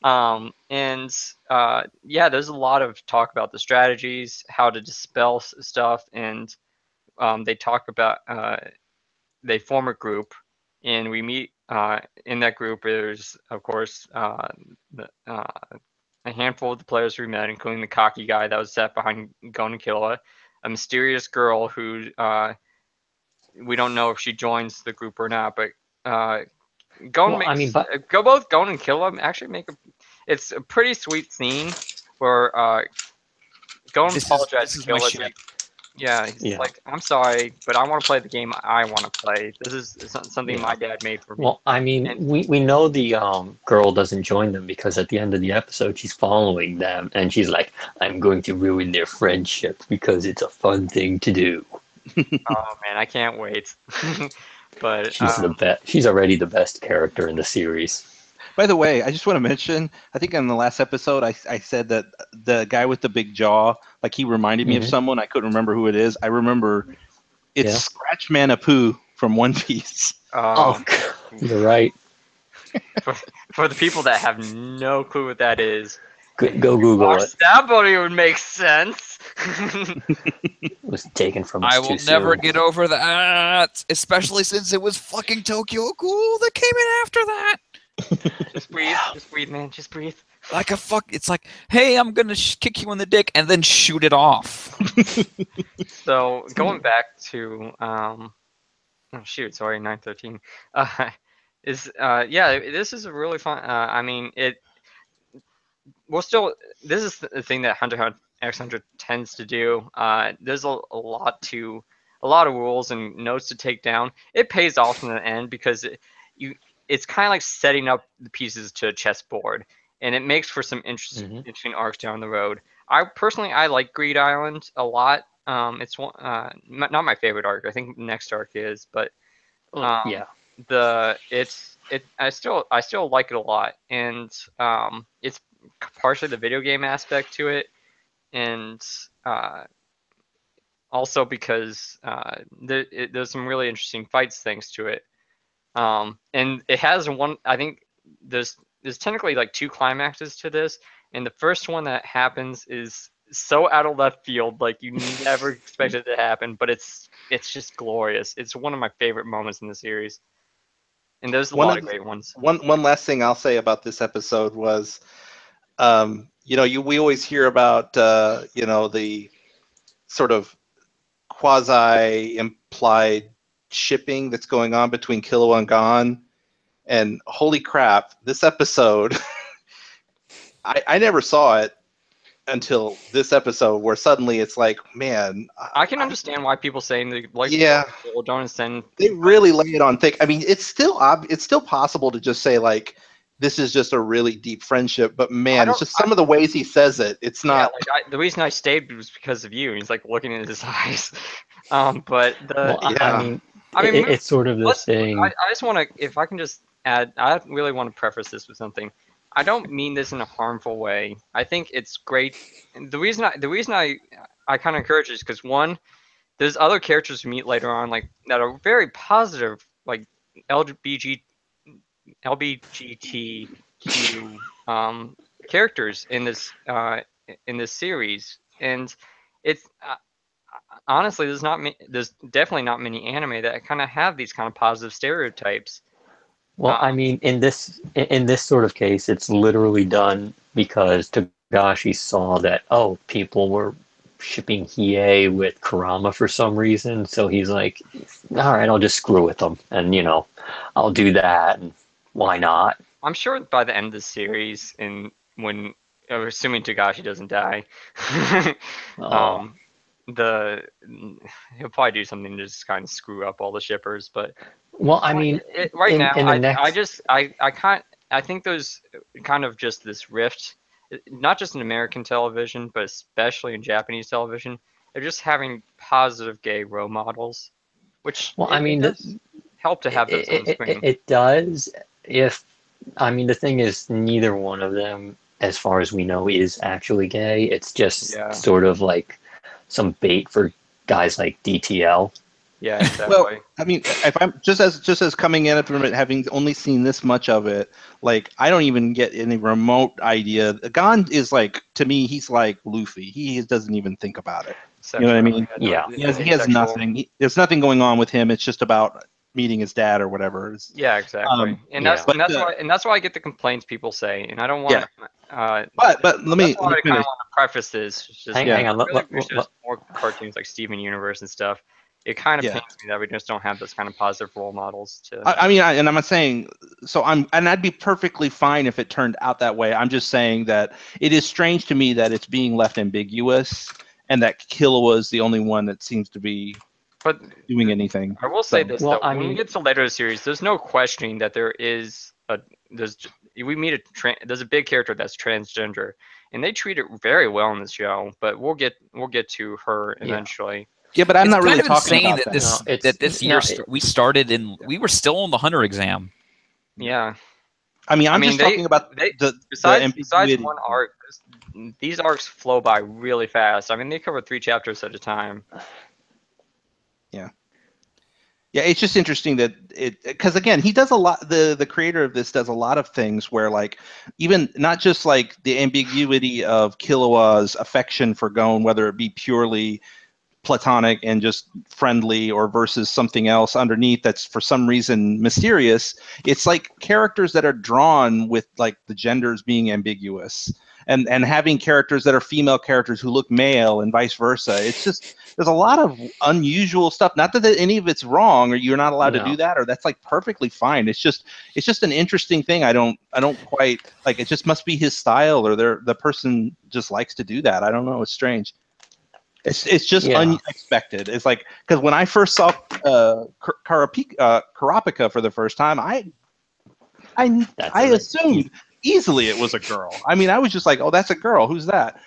Yeah, there's a lot of talk about the strategies, how to dispel stuff, and they talk about they form a group, and we meet in that group. There's of course a handful of the players we met, including the cocky guy that was sat behind Gon and Killua, a mysterious girl who we don't know if she joins the group or not, but Gon makes both Gon and Killua actually make it's a pretty sweet scene where Gon apologizes to Killua. Yeah, he's like, I'm sorry, but I want to play the game I want to play. This is something my dad made for me. Well, I mean, we know the girl doesn't join them because at the end of the episode, she's following them, and she's like, I'm going to ruin their friendship because it's a fun thing to do. Oh, man, I can't wait. But she's the best. She's already the best character in the series. By the way, I just want to mention, I think in the last episode, I said that the guy with the big jaw, like he reminded me of someone. I couldn't remember who it is. I remember it's Scratch Manapoo from One Piece. Oh, you're right. For the people that have no clue what that is, go Google it. That body would make sense. It was taken from us I will never get over that, especially since it was fucking Tokyo Ghoul that came in after that. Just breathe, man. Just breathe. Like a fuck. It's like, hey, I'm gonna kick you in the dick and then shoot it off. So going back to oh shoot, sorry, 913. This is a really fun. I mean, this is the thing that Hunter x Hunter tends to do. There's a lot of rules and notes to take down. It pays off in the end because it's kind of like setting up the pieces to a chessboard, and it makes for some interesting arcs down the road. I like Greed Island a lot. It's not my favorite arc. I think the next arc is, but I still like it a lot, and it's partially the video game aspect to it, and also because there's some really interesting fights thanks to it. And it has I think there's technically like 2 climaxes to this, and the first one that happens is so out of left field, like you never expected it to happen, but it's just glorious. It's one of my favorite moments in the series, and there's a lot of great ones. One last thing I'll say about this episode was, we always hear about the sort of quasi implied shipping that's going on between Killua and Gon, and holy crap, this episode I never saw it until this episode, where suddenly it's like, man, I can understand why people saying they like don't understand. They really lay it on thick. I mean, it's still possible to just say like, this is just a really deep friendship, but man, it's just some of the ways he says it. It's not. Yeah, like the reason I stayed was because of you. He's like looking in his eyes. It's sort of this thing. I just want to, if I can just add, I really want to preface this with something. I don't mean this in a harmful way. I think it's great. The reason I kind of encourage it is because, one, there's other characters we meet later on, like, that are very positive, like LGBTQ characters in this series, and it's honestly there's definitely not many anime that kind of have these kind of positive stereotypes. Well, I mean, in this sort of case, it's literally done because Togashi saw that people were shipping Hiei with Kurama for some reason, so he's like, all right, I'll just screw with them, and I'll do that, and why not? I'm sure by the end of the series, assuming Togashi doesn't die, he'll probably do something to just kind of screw up all the shippers. But Well, I mean, right now, in the next, I think there's kind of just this rift, not just in American television, but especially in Japanese television. They're just having positive gay role models, which well, I mean, it does help to have those on screen. it does. If I mean, the thing is, neither one of them, as far as we know, is actually gay. It's just Yeah. sort of like some bait for guys like DTL. Yeah, exactly. Well, I mean, if I'm just as coming in from it, having only seen this much of it, like I don't even get any remote idea. Gon is like, to me, he's like Luffy. He doesn't even think about it. You know what I mean? Yeah. He has nothing. There's nothing going on with him. It's just about meeting his dad or whatever. Yeah, exactly. And that's why I get the complaints people say, and I don't want to. But let me kind of finish. want to preface this. It's just, Hang on. I really wish there's more cartoons like Steven Universe and stuff. It kind of pains me that we just don't have those kind of positive role models to. I mean, and I'm not saying so. And I'd be perfectly fine if it turned out that way. I'm just saying that it is strange to me that it's being left ambiguous, and that Killua is the only one that seems to be doing anything. I will say this Well, though: when we get to later in the series, there's no questioning that there's a big character that's transgender, and they treat it very well in this show. But we'll get to her eventually. Yeah, but I'm it's not really kind of talking about that. We were still on the Hunter exam. Yeah. I mean, I'm just talking about besides one arc. These arcs flow by really fast. I mean, they cover 3 chapters at a time. Yeah, it's just interesting that because again, he does a lot. The creator of this does a lot of things where, like, even not just like the ambiguity of Killua's affection for Gon, whether it be purely platonic and just friendly or versus something else underneath that's for some reason mysterious. It's like characters that are drawn with like the genders being ambiguous and having characters that are female characters who look male and vice versa. It's just, there's a lot of unusual stuff. Not that any of it's wrong or you're not allowed to do that, or that's like perfectly fine. It's just an interesting thing. I don't quite like, it just must be his style, or the person just likes to do that. I don't know. It's strange. It's just unexpected. It's like, because when I first saw Karapika for the first time, I assumed easily it was a girl. I mean, I was just like, oh, that's a girl. Who's that?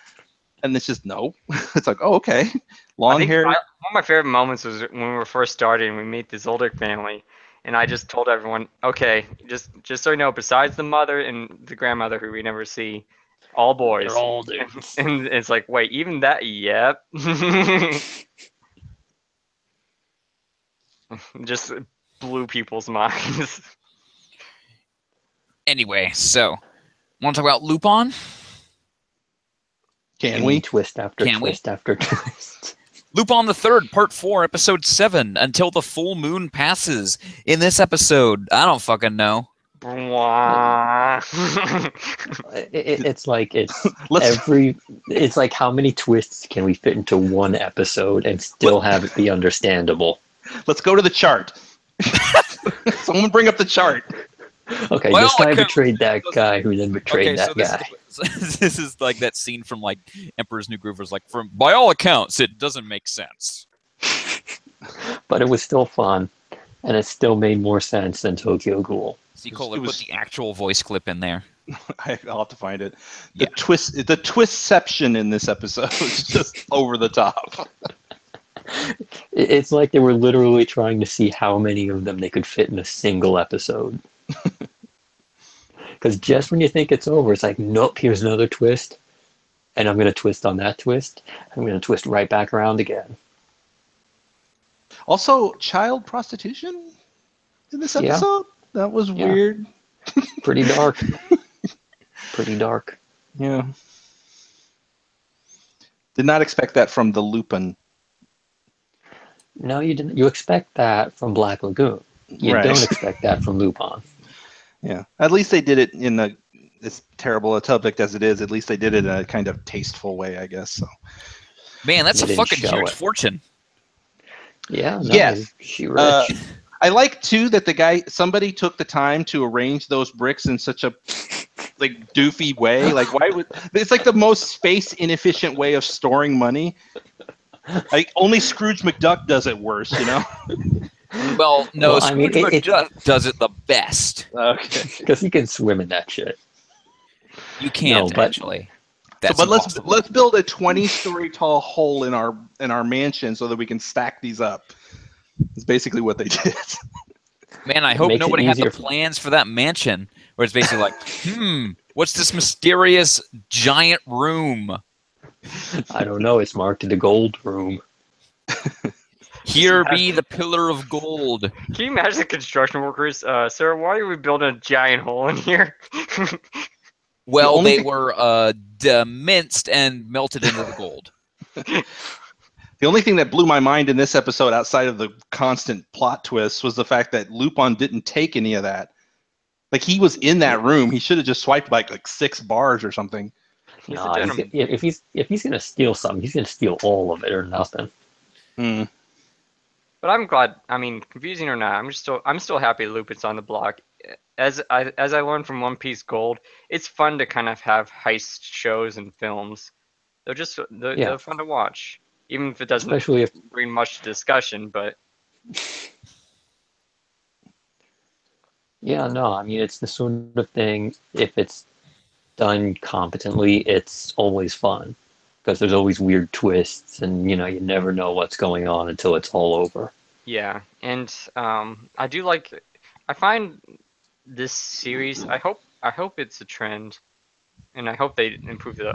And it's just, no. It's like, oh, okay. Long hair. One of my favorite moments was when we were first starting. We meet this older family, and I just told everyone, okay, just so you know, besides the mother and the grandmother who we never see, all boys. They're all dudes. And it's like, wait, even that? Yep. Just blew people's minds. Anyway, so want to talk about Lupin? Can we? Twist after twist after twist. Lupin the Third, Part 4, Episode 7, Until the Full Moon Passes. In this episode, I don't fucking know. It's like it's like, how many twists can we fit into one episode and still have it be understandable? Let's go to the chart. Someone bring up the chart. Okay, this guy betrayed that guy who then betrayed that guy. This is like that scene from like Emperor's New Groove, was like, by all accounts, it doesn't make sense. But it was still fun, and it still made more sense than Tokyo Ghoul. So put the actual voice clip in there. I'll have to find it. The twistception in this episode is just over the top. It's like they were literally trying to see how many of them they could fit in a single episode. Because just when you think it's over, it's like, nope, here's another twist, and I'm going to twist on that twist. I'm going to twist right back around again. Also, child prostitution in this episode? Yeah. That was weird. Pretty dark. Pretty dark. Yeah. Did not expect that from the Lupin. No, you didn't. You expect that from Black Lagoon. You don't expect that from Lupin. Yeah. At least they did it in as terrible a subject as it is. At least they did it in a kind of tasteful way, I guess. So. Man, that's a fucking huge fortune. Yeah. No, yes. She rich. I like too that somebody took the time to arrange those bricks in such a like doofy way. Like, why would it's like the most space inefficient way of storing money. Like only Scrooge McDuck does it worse, you know. Well, no, Well, I mean, Scrooge McDuck does it the best. Okay. because he can swim in that shit. You can't but- actually. So, That's but impossible. let's build a 20-story tall hole in our mansion so that we can stack these up. It's basically what they did. Man, I It hope makes it nobody had the easier. plans for that mansion, where it's basically like, what's this mysterious giant room? I don't know. It's marked the gold room. Here be the pillar of gold. Can you imagine the construction workers? Sir, why are we building a giant hole in here? Well, only they thing- were minced and melted into the gold. The only thing that blew my mind in this episode, outside of the constant plot twists, was the fact that Lupin didn't take any of that. Like he was in that room, he should have just swiped like 6 bars or something. He's a Nah, gentleman. if he's gonna steal something, he's gonna steal all of it or nothing. Hmm. But I'm glad. I mean, confusing or not, I'm still happy Lupin's on the block. As I learned from One Piece Gold, it's fun to kind of have heist shows and films. They're fun to watch, even if it doesn't Especially if bring much discussion. But yeah, no, I mean it's the sort of thing. If it's done competently, it's always fun because there's always weird twists, and you never know what's going on until it's all over. yeah, and I do like. I find this series. I hope it's a trend, and I hope they improve the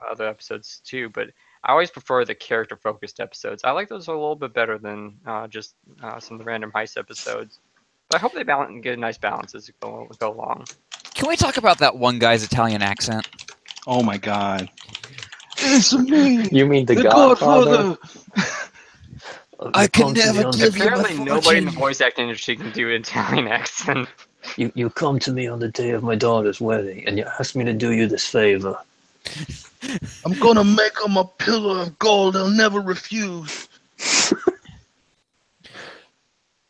other episodes too. But I always prefer the character-focused episodes. I like those a little bit better than just some of the random heist episodes. But I hope they get a nice balance as it go along. Can we talk about that one guy's Italian accent? Oh my god. It's me, You mean the Godfather. I can never give you my Apparently, nobody in the fortune. voice acting industry can do an Italian accent. You come to me on the day of my daughter's wedding, and you ask me to do you this favor. I'm gonna make him a pillar of gold I'll never refuse.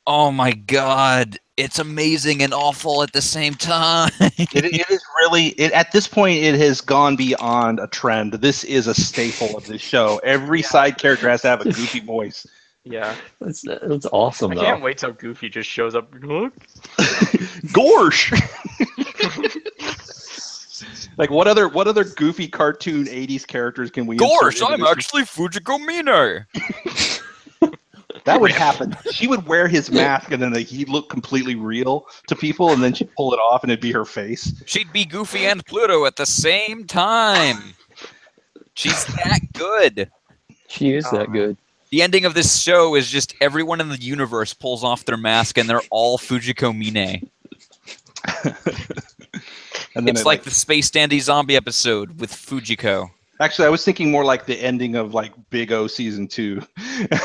Oh my god, it's amazing and awful at the same time. It is really at this point it has gone beyond a trend. This is a staple of this show. Every side character has to have a goofy voice. Yeah, It's awesome I though. can't wait till Goofy just shows up. Look. Gorsh. Like what other goofy cartoon 80s characters can we Gorsh, insert into I'm this? actually Fujiko Mine. That would happen. She would wear his mask and then he'd look completely real to people and then she'd pull it off and it'd be her face. She'd be Goofy and Pluto at the same time. She's that good. She is that good. The ending of this show is just everyone in the universe pulls off their mask and they're all Fujiko Mine. And then It's like the Space Dandy Zombie episode with Fujiko. actually I was thinking more like the ending of like Big O season 2.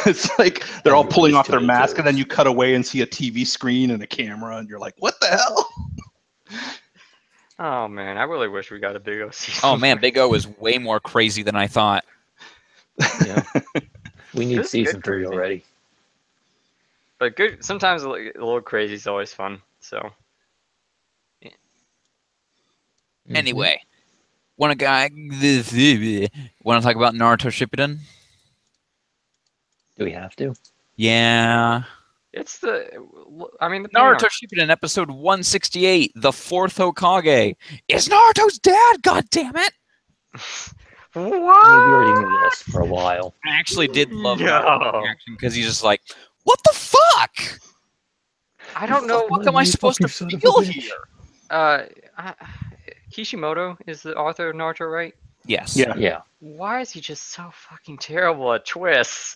It's like they're all pulling off their mask and then you cut away and see a TV screen and a camera and you're like, what the hell? Oh man, I really wish we got a Big O season. Oh man, Big O is way more crazy than I thought. Yeah. We need This is season good 3 crazy. already. But good. Sometimes a little crazy is always fun. So Anyway, want to talk about Naruto Shippuden? Do we have to? Yeah. it's the. I mean, the Naruto Shippuden episode 168, the fourth Hokage is Naruto's dad. God damn it! I mean, we What? already knew this for a while. I actually did love No. Naruto's reaction because he's just like, "What the fuck? I don't know. What am I supposed to feel here?" Kishimoto is the author of Naruto, right? Yes. Yeah. Yeah. Why is he just so fucking terrible at twists?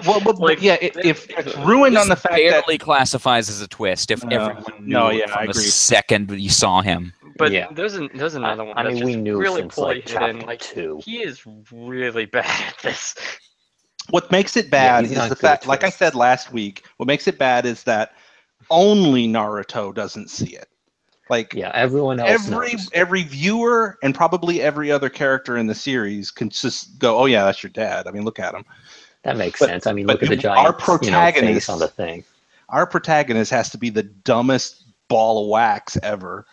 Well, but Like, yeah, if it's ruined on the fact that barely classifies as a twist if No. everyone knew No, it yeah, from I the agree. second you saw him. But Yeah. there's another one. I that's mean, we just knew really since poorly like hidden. chapter Like 2. he is really bad at this. what makes it bad he's is not the good at fact, like I twists. said last week, what makes it bad is that only Naruto doesn't see it. Like Yeah, everyone else every knows. every viewer and probably every other character in the series can just go, "Oh yeah, that's your dad." I mean, look at him. That makes but- sense. I mean, but look at the our giant protagonist- face on the thing. Our protagonist has to be the dumbest ball of wax ever.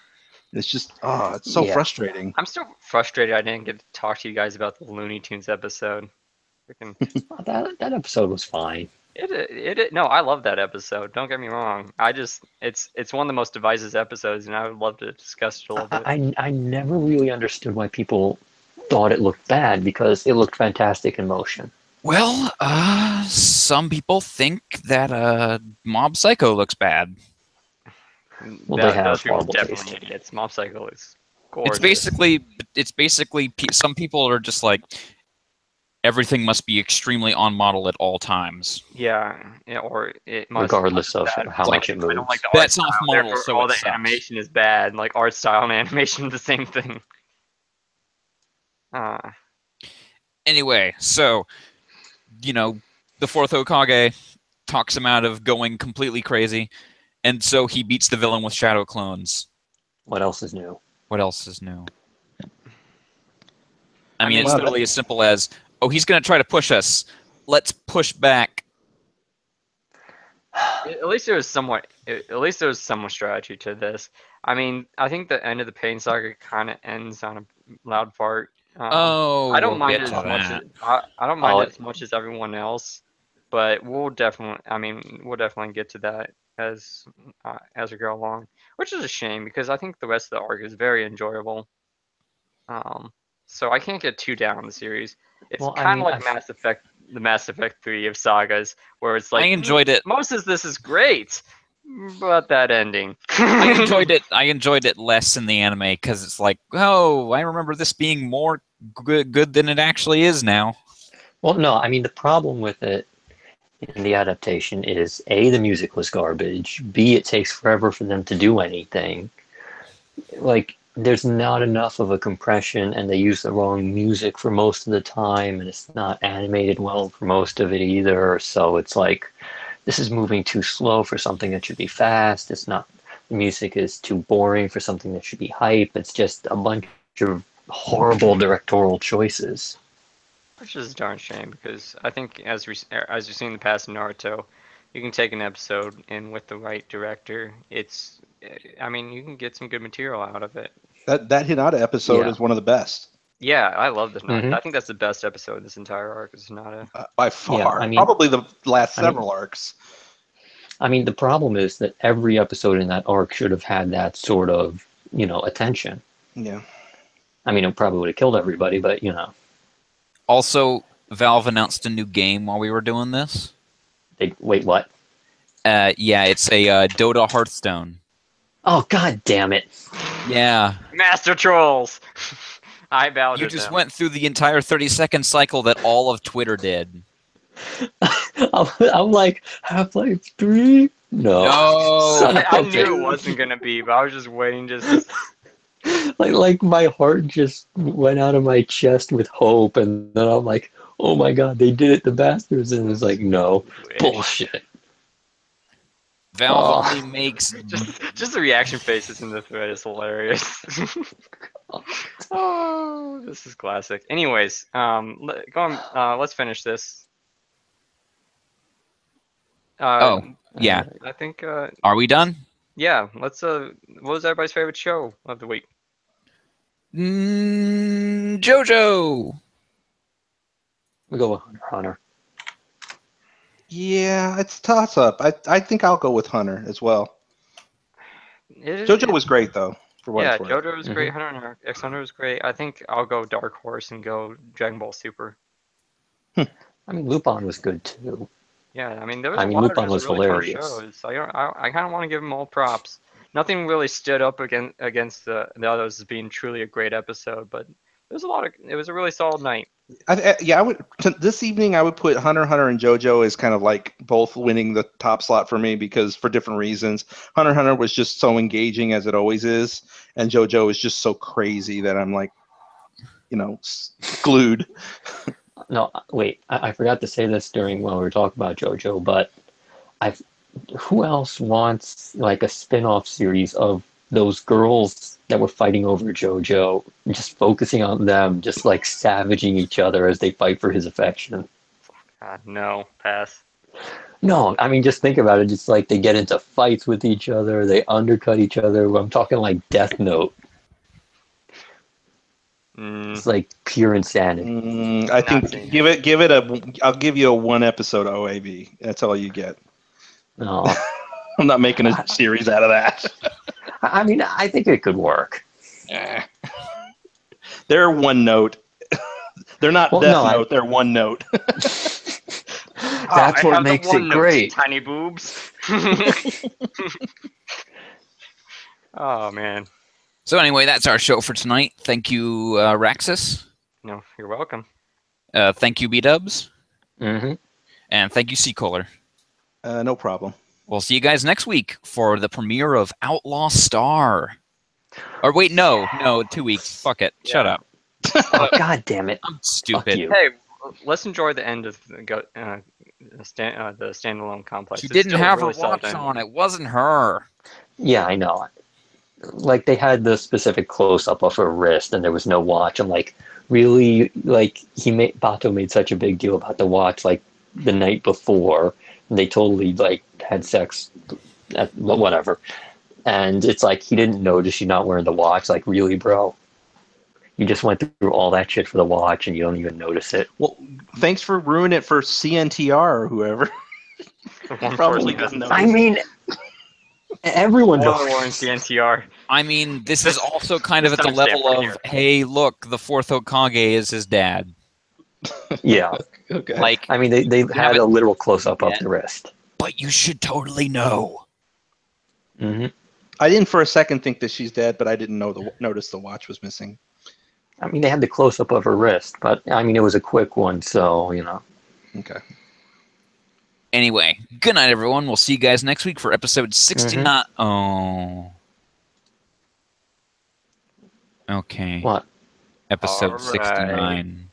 It's just, it's so Yeah. frustrating. I'm still frustrated I didn't get to talk to you guys about the Looney Tunes episode. Freaking That episode was fine. no, I love that episode. Don't get me wrong. It's one of the most divisive episodes, and I would love to discuss it a little bit. I never really understood why people thought it looked bad because it looked fantastic in motion. Well, some people think that Mob Psycho looks bad. Well, they have those people horrible definitely taste. idiots. Mob Psycho is gorgeous. It's basically some people are just like everything must be extremely on model at all times. Yeah, or it must Regardless of bad. how much it I don't moves. like the That's art off style, model, therefore so all it the sucks. animation is bad. Like art style and animation, the same thing. Anyway, so the fourth Hokage talks him out of going completely crazy, and so he beats the villain with shadow clones. What else is new? What else is new? I mean, mean, it's literally as simple as, oh, he's going to try to push us. Let's push back. At least there was some strategy to this. I mean, I think the end of the Pain Saga kind of ends on a loud fart. I don't mind it as much as I don't mind it as much as everyone else, but we'll definitely get to that as we go along, which is a shame because I think the rest of the arc is very enjoyable. So I can't get too down on the series. It's kind of like Mass Effect, the Mass Effect 3 of sagas, where it's like I enjoyed it. Most of this is great, but that ending. I enjoyed it. I enjoyed it less in the anime because it's like, oh, I remember this being more good than it actually is now. Well, no, I mean the problem with it in the adaptation is A, the music was garbage. B, it takes forever for them to do anything. Like, there's not enough of a compression, and they use the wrong music for most of the time, and it's not animated well for most of it either. So it's like, this is moving too slow for something that should be fast. It's not. The music is too boring for something that should be hype. It's just a bunch of horrible directorial choices. Which is a darn shame because I think as you've seen in the past in Naruto, you can take an episode and with the right director, you can get some good material out of it. That Hinata episode is one of the best. Yeah, I love the Hinata. I think that's the best episode in this entire arc is Hinata. By far. Probably the last several arcs. I mean, the problem is that every episode in that arc should have had that sort of, attention. Yeah. I mean, it probably would have killed everybody, but, Also, Valve announced a new game while we were doing this. Wait, what? Yeah, it's a Dota Hearthstone. Oh, god damn it. Yeah. Master Trolls! I bowed You just went through the entire 30-second cycle that all of Twitter did. I'm like, Half-Life 3? No. I knew it wasn't going to be, but I was just waiting just... like my heart just went out of my chest with hope, and then I'm like, oh my god, they did it, the bastards, and it's like, no, bullshit. Valve only makes just the reaction faces in the thread is hilarious. Oh, this is classic. Anyways, let's finish this. Yeah. I think. Are we done? Yeah. Let's. What was everybody's favorite show of the week? JoJo. We go with Hunter. Yeah, it's toss up. I think I'll go with Hunter as well. JoJo was great though. JoJo was great. Hunter X Hunter was great. I think I'll go Dark Horse and go Dragon Ball Super. I mean, Lupin was good too. Yeah, I mean, there was Lupin was really hilarious. Shows. I kind of want to give them all props. Nothing really stood up against the others as being truly a great episode, but it was a really solid night. I would. This evening, I would put Hunter, and JoJo as kind of like both winning the top slot for me because for different reasons. Hunter was just so engaging as it always is, and JoJo is just so crazy that I'm like, glued. No, wait. I forgot to say this when we were talking about JoJo, but who else wants like a spin-off series of those girls that were fighting over JoJo, just focusing on them, just like savaging each other as they fight for his affection? God, no, pass. No, I mean, just think about it. Just like they get into fights with each other, they undercut each other. I'm talking like Death Note. It's like pure insanity. I Not think seen give it I'll give you a 1-episode OAV. That's all you get. No, I'm not making a series out of that. I mean, I think it could work. They're one note. They're not Well, Death no, Note. They're one note. That's I what have makes the one it note, great. tiny boobs. Oh man. So anyway, that's our show for tonight. Thank you, Raxus. No, you're welcome. Thank you, B-Dubs. Mm-hmm. And thank you, Seacoller. No problem. We'll see you guys next week for the premiere of Outlaw Star. Or wait, no, 2 weeks. Fuck it. Shut Yeah. up. Oh, God damn it. I'm Fuck stupid. you. Hey, let's enjoy the end of the standalone complex. She It's didn't still a have really her watch solid on. It wasn't her. Yeah, I know. Like, they had the specific close-up of her wrist, and there was no watch. I'm like, really? Like, Bato made such a big deal about the watch, like, the night before, and they totally, like, had sex, whatever. And it's like, he didn't notice you not wearing the watch. Like, really, bro? You just went through all that shit for the watch, and you don't even notice it. Well, thanks for ruining it for CNTR or whoever. One Probably person doesn't know. I mean, everyone More knows. Warren CNTR. I mean, this is also kind of this at the timestamp level right of, here. hey, look, the fourth Hokage is his dad. Yeah. Okay. Like, I mean, they had haven't a literal close-up of yet. the wrist. but you should totally know. Mm-hmm. I didn't for a second think that she's dead, but I didn't notice the watch was missing. I mean, they had the close-up of her wrist, but, I mean, it was a quick one, so, you know. Okay. Anyway, good night, everyone. We'll see you guys next week for episode 69. Oh. Okay. What? Episode All right. 69.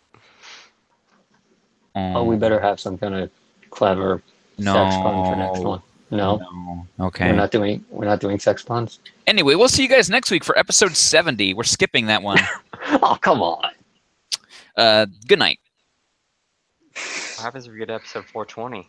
Oh, we better have some kind of clever sex pun for next one. No? No. Okay. We're not doing sex puns? Anyway, we'll see you guys next week for episode 70. We're skipping that one. Oh, come on. Good night. What happens if we get episode 420?